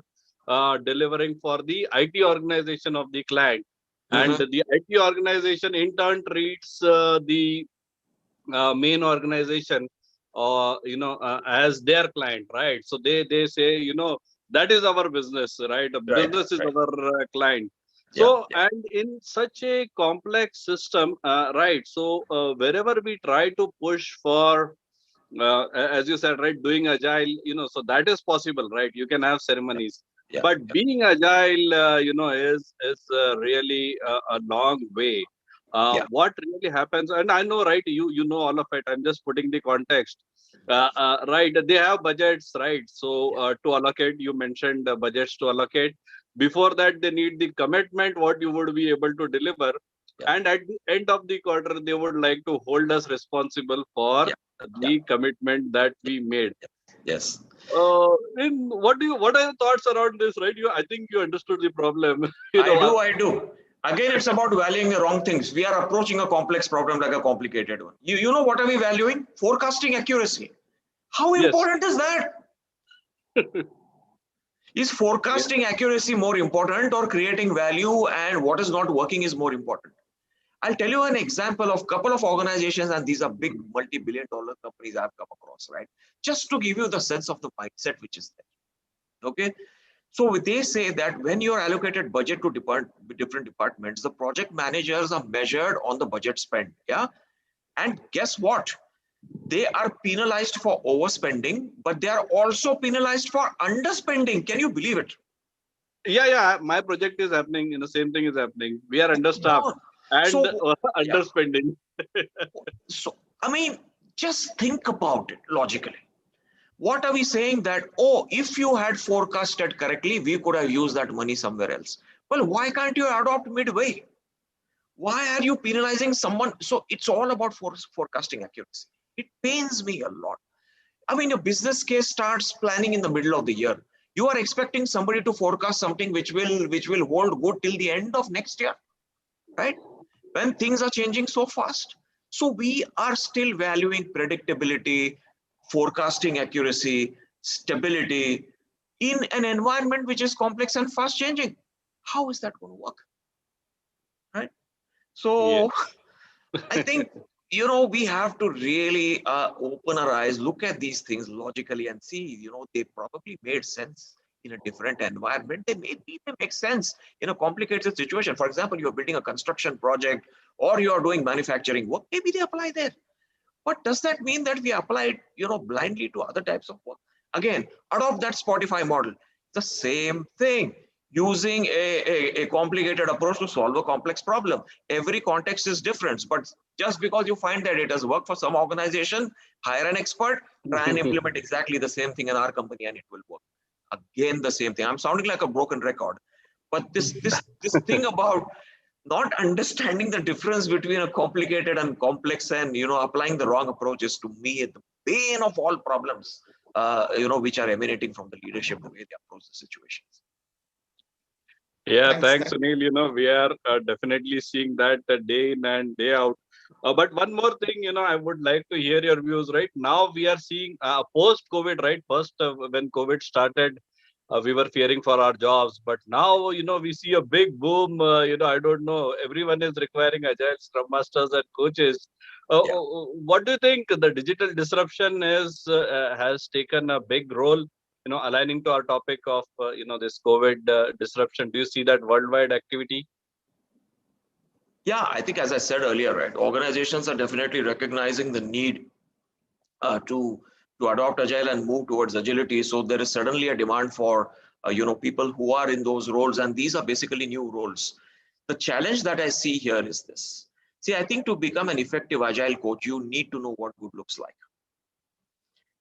delivering for the IT organization of the client, and Mhm. the IT organization in turn treats the main organization as their client, right? So they say, that is our business, right? Right, Business is right. our client. Yeah, So, yeah, and in such a complex system, right? So wherever we try to push for as you said, right, doing agile, so that is possible, right? You can have ceremonies, yeah, but yeah, being agile, is really a long way. yeah. What really happens, and I know, right, you know all of it. I'm just putting the context. Right, they have budgets, right? So Yeah, to allocate, you mentioned budgets to allocate. Before that, they need the commitment, what you would be able to deliver, yeah, and at the end of the quarter, they would like to hold us responsible for yeah, yeah, the commitment that we made. yeah. Yes. In what are your thoughts around this, right? I think you understood the problem. I do, I do. Again, it's about valuing the wrong things. We are approaching a complex problem like a complicated one. You know what are we valuing? Forecasting accuracy. How Yes. important is that? Is Yeah. forecasting accuracy more important, or creating value and what is not working is more important? I'll tell you an example of couple of organizations, and these are big multi-billion dollar companies I've come across, right? Just to give you the sense of the mindset which is there. Okay. So they say that when you're allocated budget to different departments, the project managers are measured on the budget spent. Yeah. And guess what? They are penalized for overspending, but they are also penalized for underspending. Can you believe it? Yeah, yeah. My project is happening. Same thing is happening. We are Come understaffed on. and So, yeah. underspending. So, I mean, just think about it logically. What are we saying that, oh, if you had forecasted correctly, we could have used that money somewhere else? Well, why can't you adopt midway? Why are you penalizing someone? So it's all about forecasting accuracy. It pains me a lot. I mean, a business case starts planning in the middle of the year. You are expecting somebody to forecast something which will hold good till the end of next year, right? When things are changing so fast. So we are still valuing predictability, forecasting accuracy, stability in an environment which is complex and fast changing. How is that going to work, right? Yeah. So I think, we have to really open our eyes, look at these things logically and see, they probably made sense in a different environment. They make sense in a complicated situation. For example, you're building a construction project or you're doing manufacturing work, maybe they apply there. But does that mean that we apply it, blindly to other types of work? Again, adopt that Spotify model. The same thing, using a complicated approach to solve a complex problem. Every context is different, but just because you find that it has worked for some organization, hire an expert, try and implement exactly the same thing in our company and it will work. Again, the same thing. I'm sounding like a broken record. But this thing about not understanding the difference between a complicated and complex, and applying the wrong approaches, to me the bane of all problems, which are emanating from the leadership, the way they approach the situations. Yeah, Thanks. thanks, Sunil. We are definitely seeing that day in and day out. But one more thing, I would like to hear your views. Right now, we are seeing post-COVID, right? First, when COVID started, we were fearing for our jobs, but now, we see a big boom. I don't know. Everyone is requiring agile scrum masters and coaches. Yeah. What do you think? The digital disruption has taken a big role, aligning to our topic of this COVID disruption. Do you see that worldwide activity? Yeah, I think, as I said earlier, right, organizations are definitely recognizing the need to adopt agile and move towards agility. So there is suddenly a demand for people who are in those roles, and these are basically new roles. The challenge that I see here is this. See, I think to become an effective agile coach, you need to know what good looks like.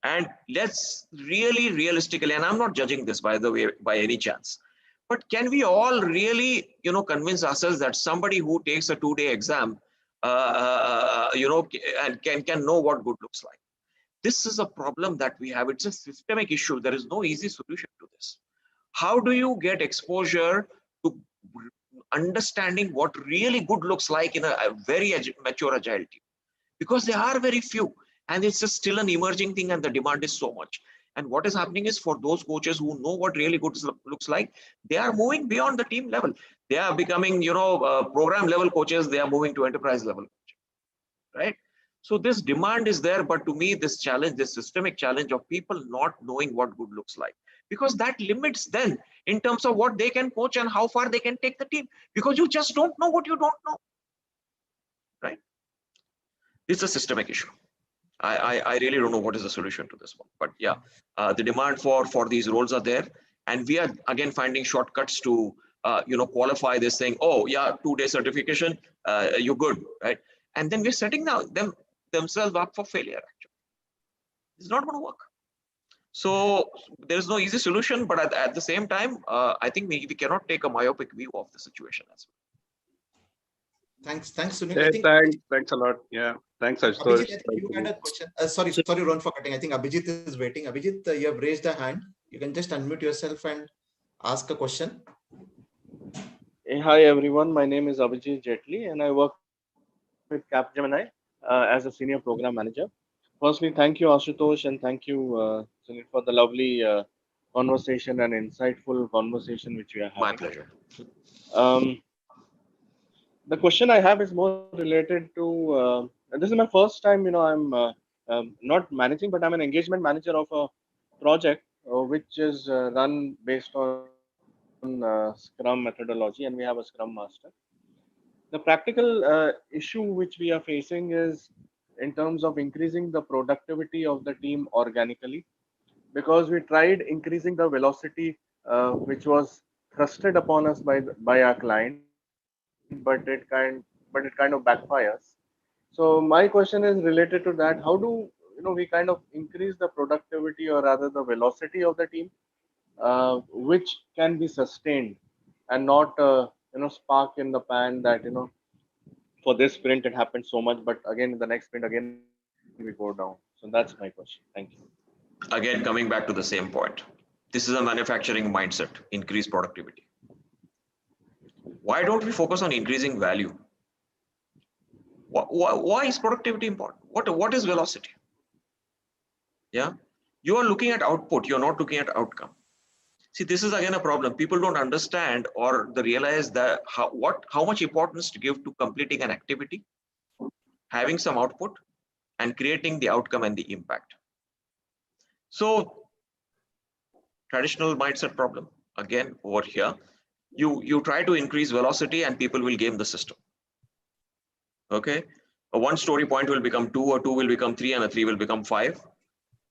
And let's really realistically, and I'm not judging this, by the way, by any chance, but can we all really, convince ourselves that somebody who takes a 2-day exam, and can know what good looks like? This is a problem that we have. It's a systemic issue. There is no easy solution to this. How do you get exposure to understanding what really good looks like in a very mature agile team? Because there are very few. And it's just still an emerging thing, and the demand is so much. And what is happening is, for those coaches who know what really good looks like, they are moving beyond the team level. They are becoming, program level coaches. They are moving to enterprise level, right? So this demand is there, but to me, this challenge, this systemic challenge of people not knowing what good looks like, because that limits then in terms of what they can coach and how far they can take the team, because you just don't know what you don't know, right? It's a systemic issue. I really don't know what is the solution to this one, but yeah, the demand for these roles are there, and we are again finding shortcuts to qualify this, saying, oh yeah, 2-day certification, you're good, right? And then we're setting themselves up for failure. Actually, it's not going to work. So there is no easy solution, but at the same time, I think we cannot take a myopic view of the situation as well. Thanks, Sunil. Yeah, I think thanks a lot. Yeah, thanks, Abhijit, Ashutosh. I think you had a question. Sorry, Ron, for cutting. I think Abhijit is waiting. Abhijit, you have raised a hand. You can just unmute yourself and ask a question. Hi everyone, my name is Abhijit Jetli and I work with Capgemini as a senior program manager. Firstly, thank you Ashutosh and thank you Sunil for the lovely conversation and insightful conversation which we are My having. pleasure. Um, the question I have is more related to this is my first time, not managing, but I'm an engagement manager of a project which is run based on Scrum methodology, and we have a Scrum Master. The practical issue which we are facing is in terms of increasing the productivity of the team organically, because we tried increasing the velocity which was thrusted upon us by our client, but it kind of backfires. So my question is related to that: how do we kind of increase the productivity, or rather the velocity of the team, which can be sustained and not spark in the pan that for this sprint it happened so much, but again in the next sprint again we go down. So that's my question. Thank you. Again, coming back to the same point, this is a manufacturing mindset: increase productivity. Why don't we focus on increasing value? Why is productivity important? What is velocity? Yeah, you are looking at output, you're not looking at outcome. See, this is again a problem. People don't understand or they realize that how much importance to give to completing an activity, having some output, and creating the outcome and the impact. So traditional mindset problem again over here. You try to increase velocity and people will game the system. Okay, a 1 story point will become 2, or 2 will become 3, and a 3 will become 5.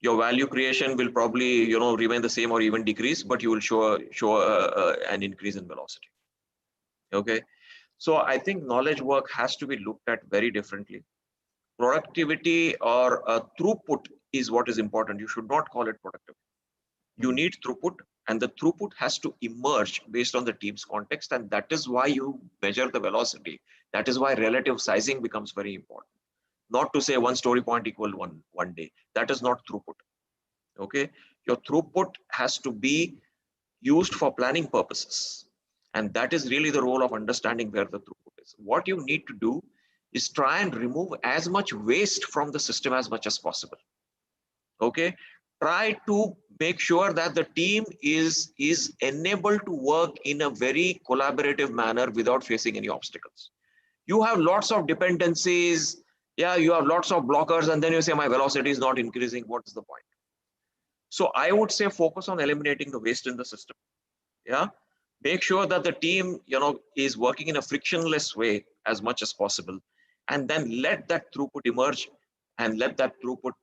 Your value creation will probably remain the same or even decrease, but you will show an increase in velocity. Okay, so I think knowledge work has to be looked at very differently. Productivity or throughput is what is important. You should not call it productivity. You need throughput, and the throughput has to emerge based on the team's context, and that is why you measure the velocity. That is why relative sizing becomes very important. Not to say 1 story point equal one day. That is not throughput. Okay, your throughput has to be used for planning purposes, and that is really the role of understanding where the throughput is. What you need to do is try and remove as much waste from the system as much as possible. Okay, try to make sure that the team is enabled to work in a very collaborative manner without facing any obstacles. You have lots of dependencies, yeah, you have lots of blockers, and then you say my velocity is not increasing. What is the point? So I would say focus on eliminating the waste in the system. Yeah, make sure that the team is working in a frictionless way as much as possible, and then let that throughput emerge, and let that throughput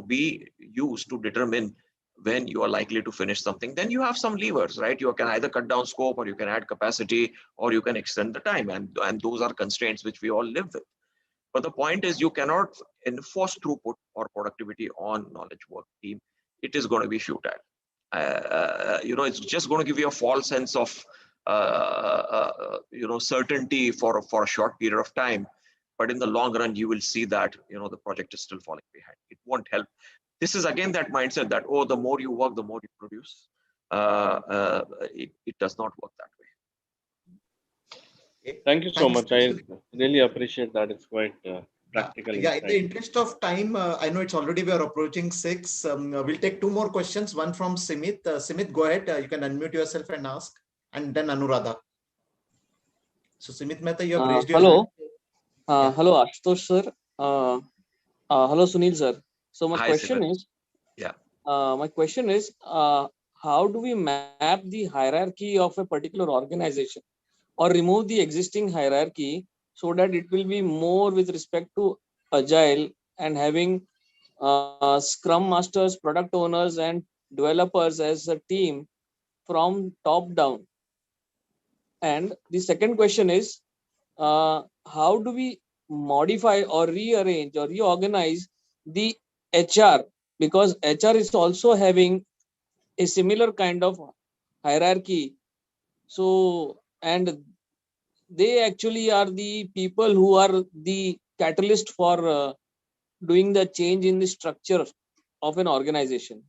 be used to determine when you are likely to finish something. Then you have some levers, right? You can either cut down scope, or you can add capacity, or you can extend the time, and those are constraints which we all live with. But the point is, you cannot enforce throughput or productivity on knowledge work team. It is going to be futile. It's just going to give you a false sense of certainty for a short period of time, but in the long run you will see that the project is still falling behind. It won't help. This is again that mindset that, oh, the more you work, the more you produce. It does not work that way. Thank you so much. I really appreciate that. It's quite practical Yeah, in the insight. interest of time, I know it's already we are approaching 6. We'll take 2 more questions. One from Simit. Simit, go ahead. You can unmute yourself and ask, and then Anuradha. So Simit Mehta, you have raised your hand. Hello. Yeah. Hello, Ashutosh sir. Hello, Sunil sir. So my Hi, question Simit. is, Yeah. how do we map the hierarchy of a particular organization, or remove the existing hierarchy so that it will be more with respect to agile and having Scrum Masters, product owners, and developers as a team from top down? And the second question is, how do we modify or rearrange or reorganize the HR, because HR is also having a similar kind of hierarchy. So, and they actually are the people who are the catalyst for doing the change in the structure of an organization.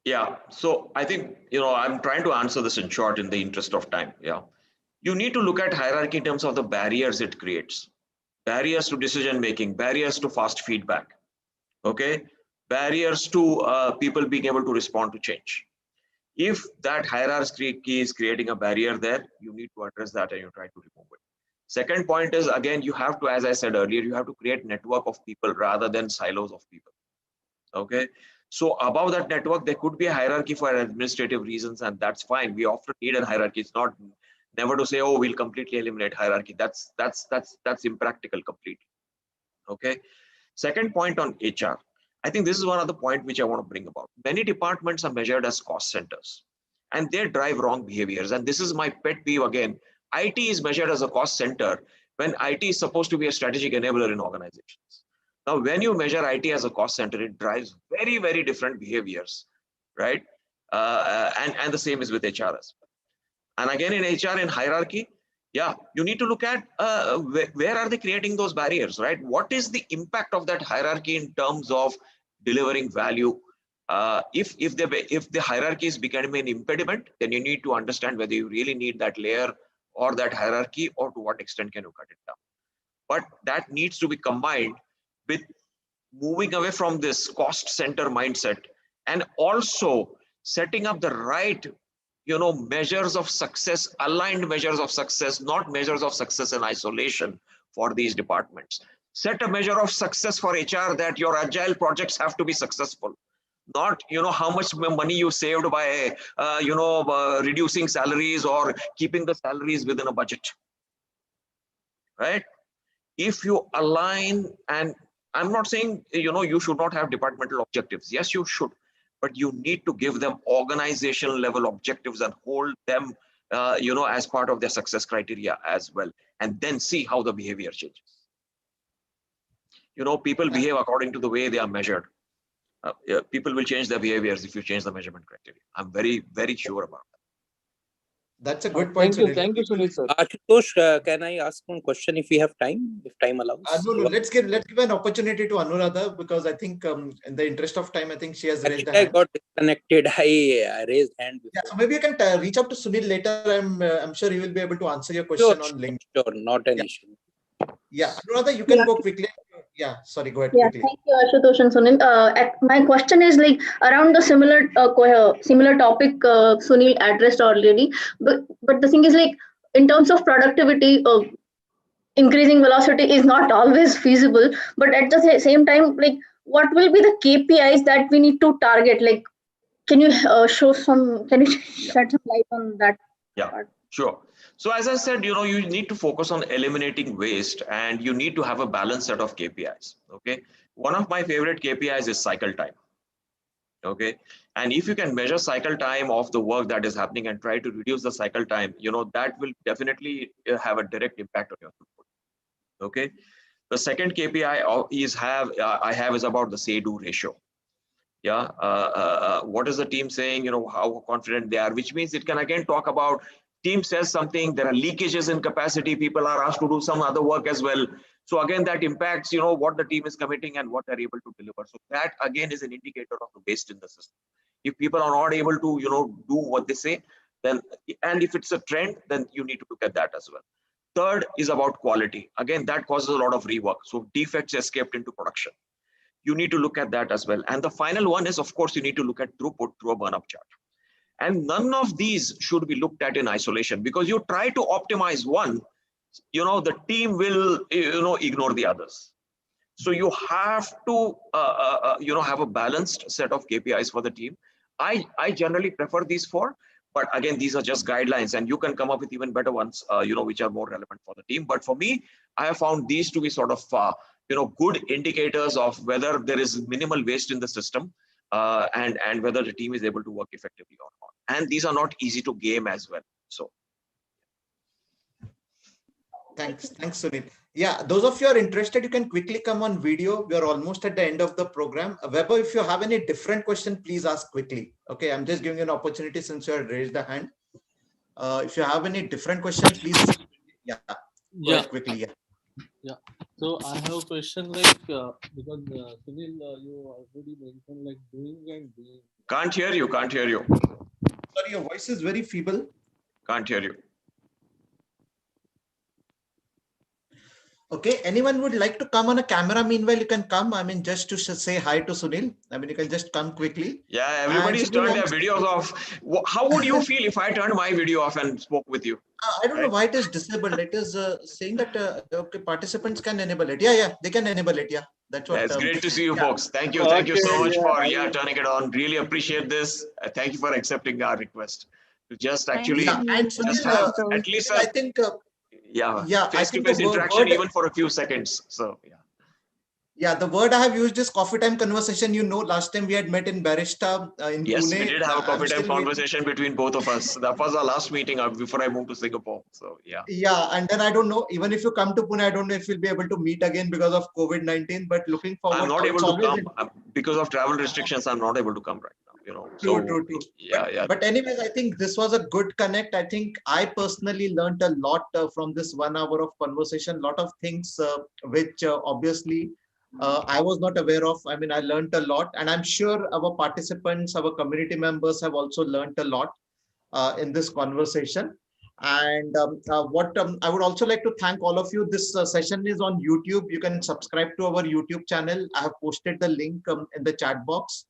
Yeah. So I think, I'm trying to answer this in short in the interest of time. Yeah. You need to look at hierarchy in terms of the barriers it creates. Barriers to decision making, barriers to fast feedback. Okay. Barriers to people being able to respond to change. If that hierarchy is creating a barrier there, you need to address that and you try to remove it. Second point is, again, you have to, as I said earlier, you have to create network of people rather than silos of people. Okay. So above that network, there could be a hierarchy for administrative reasons, and that's fine. We often need a hierarchy. It's not never to say, oh, we'll completely eliminate hierarchy. That's impractical completely. Okay. Second point on HR. I think this is one other point which I want to bring about. Many departments are measured as cost centers, and they drive wrong behaviors. And this is my pet peeve again. IT is measured as a cost center when IT is supposed to be a strategic enabler in organizations. Now, when you measure IT as a cost center, it drives very, very different behaviors, right? And the same is with HR as well. And again, in HR in hierarchy, yeah, you need to look at where are they creating those barriers, right? What is the impact of that hierarchy in terms of delivering value? If the hierarchy is becoming an impediment, then you need to understand whether you really need that layer or that hierarchy, or to what extent can you cut it down. But that needs to be combined with moving away from this cost center mindset, and also setting up the right measures of success, aligned measures of success, not measures of success in isolation for these departments. Set a measure of success for HR that your agile projects have to be successful, not how much money you saved by reducing salaries or keeping the salaries within a budget, right? If you align, and I'm not saying you should not have departmental objectives. Yes, you should, but you need to give them organizational level objectives and hold them as part of their success criteria as well, and then see how the behavior changes. People behave according to the way they are measured. People will change their behaviors if you change the measurement criteria. I'm very, very sure about that. That's a good point, Sunil. Thank you, Sunil sir. Ashutosh, can I ask one question if we have time, if time allows? No, let's give an opportunity to Anuradha, because I think in the interest of time, I think she has raised a hand. I got disconnected. I raised hand before. Yeah, so maybe you can reach out to Sunil later. I'm sure he will be able to answer your question on LinkedIn. Sure, not an issue. Yeah, Anuradha, you can go quickly. Yeah, sorry, go ahead quickly. Thank you, Ashutosh and Sunil. My question is like around the similar topic Sunil addressed already, but the thing is like in terms of productivity, increasing velocity is not always feasible. But at the same time, like what will be the KPIs that we need to target? Like, can you Can you shed some light on that? Yeah, part? Sure. So as I said, you need to focus on eliminating waste, and you need to have a balanced set of KPIs. Okay. One of my favorite KPIs is cycle time. Okay. And if you can measure cycle time of the work that is happening and try to reduce the cycle time, that will definitely have a direct impact on your throughput. Okay. The second KPI I have is about the say-do ratio. Yeah. What is the team saying? How confident they are, which means it can again talk about team says something, there are leakages in capacity, people are asked to do some other work as well. So again, that impacts, what the team is committing and what they're able to deliver. So that again is an indicator of the waste in the system. If people are not able to, do what they say, then, and if it's a trend, then you need to look at that as well. Third is about quality. Again, that causes a lot of rework. So defects escaped into production. You need to look at that as well. And the final one is, of course, you need to look at throughput through a burn-up chart. And none of these should be looked at in isolation, because you try to optimize one, the team will, ignore the others. So you have to, have a balanced set of KPIs for the team. I generally prefer these four, but again, these are just guidelines, and you can come up with even better ones, which are more relevant for the team. But for me, I have found these to be sort of, good indicators of whether there is minimal waste in the system, and whether the team is able to work effectively or not. And these are not easy to game as well. So. Thanks, Sunil. Yeah, those of you are interested, you can quickly come on video. We are almost at the end of the program. Weber, if you have any different question, please ask quickly. Okay, I'm just giving you an opportunity since you have raised the hand. If you have any different question, please, go ahead quickly. Yeah. So I have a question like because Sunil, you already mentioned like doing and being. Can't hear you. Sorry, your voice is very feeble. Can't hear you. Okay, anyone would like to come on a camera? Meanwhile, you can come. I mean, just to say hi to Sunil. I mean, you can just come quickly. Yeah, everybody's turned their videos off. How would you feel if I turned my video off and spoke with you? I don't know why it is disabled. It is saying that okay, participants can enable it. Yeah, they can enable it. Yeah, that's what. It's great to see you folks. Thank you so much for turning it on. Really appreciate this. Thank you for accepting our request to just actually and Sunil, have at least I think. Face-to-face interaction even for a few seconds. So yeah, the word I have used is coffee time conversation. Last time we had met in Barista in Pune. Yes, we did have a coffee time conversation between both of us. That was our last meeting before I moved to Singapore. So yeah, and then I don't know, even if you come to Pune, I don't know if we'll be able to meet again because of COVID-19. But looking forward, I'm not able to come because of travel restrictions. I'm not able to come right now. True. But anyways, I think this was a good connect. I think I personally learned a lot from this 1 hour of conversation. Lot of things which obviously I was not aware of. I mean, I learned a lot, and I'm sure our participants, our community members have also learned a lot in this conversation. And I would also like to thank all of you. This session is on YouTube. You can subscribe to our YouTube channel. I have posted the link in the chat box.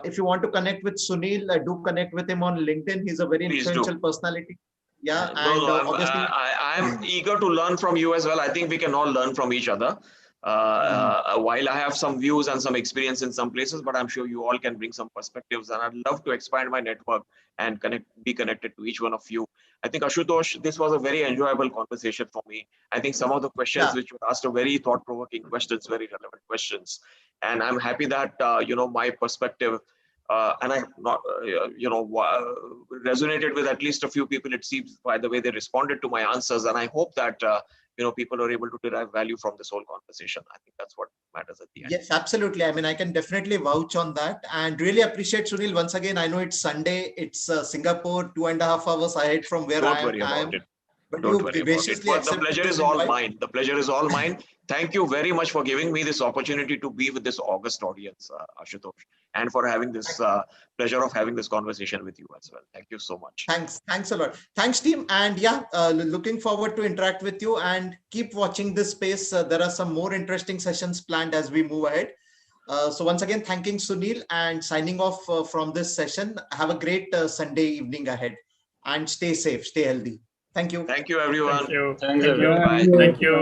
If you want to connect with Sunil, do connect with him on LinkedIn. He's a very influential personality. Yeah, obviously, I'm eager to learn from you as well. I think we can all learn from each other. While I have some views and some experience in some places, but I'm sure you all can bring some perspectives, and I'd love to expand my network and be connected to each one of you. I think, Ashutosh, this was a very enjoyable conversation for me. I think some of the questions which you asked are very thought-provoking questions, very relevant questions. And I'm happy that, my perspective and I not, resonated with at least a few people, it seems, by the way they responded to my answers. And I hope that, people are able to derive value from this whole conversation. I think that's what matters at the end. Yes, absolutely. I mean, I can definitely vouch on that, and really appreciate Sunil. Once again, I know it's Sunday. It's Singapore, 2.5 hours ahead from where I am. But don't worry about it. But the pleasure is all mine. The pleasure is all mine. Thank you very much for giving me this opportunity to be with this august audience, Ashutosh, and for having this pleasure of having this conversation with you as well. Thank you so much. Thanks a lot. Thanks, team. And looking forward to interact with you, and keep watching this space. There are some more interesting sessions planned as we move ahead. So once again, thanking Sunil and signing off from this session. Have a great Sunday evening ahead, and stay safe, stay healthy. Thank you. Thank you, everyone. Thank you. Bye. Thank you.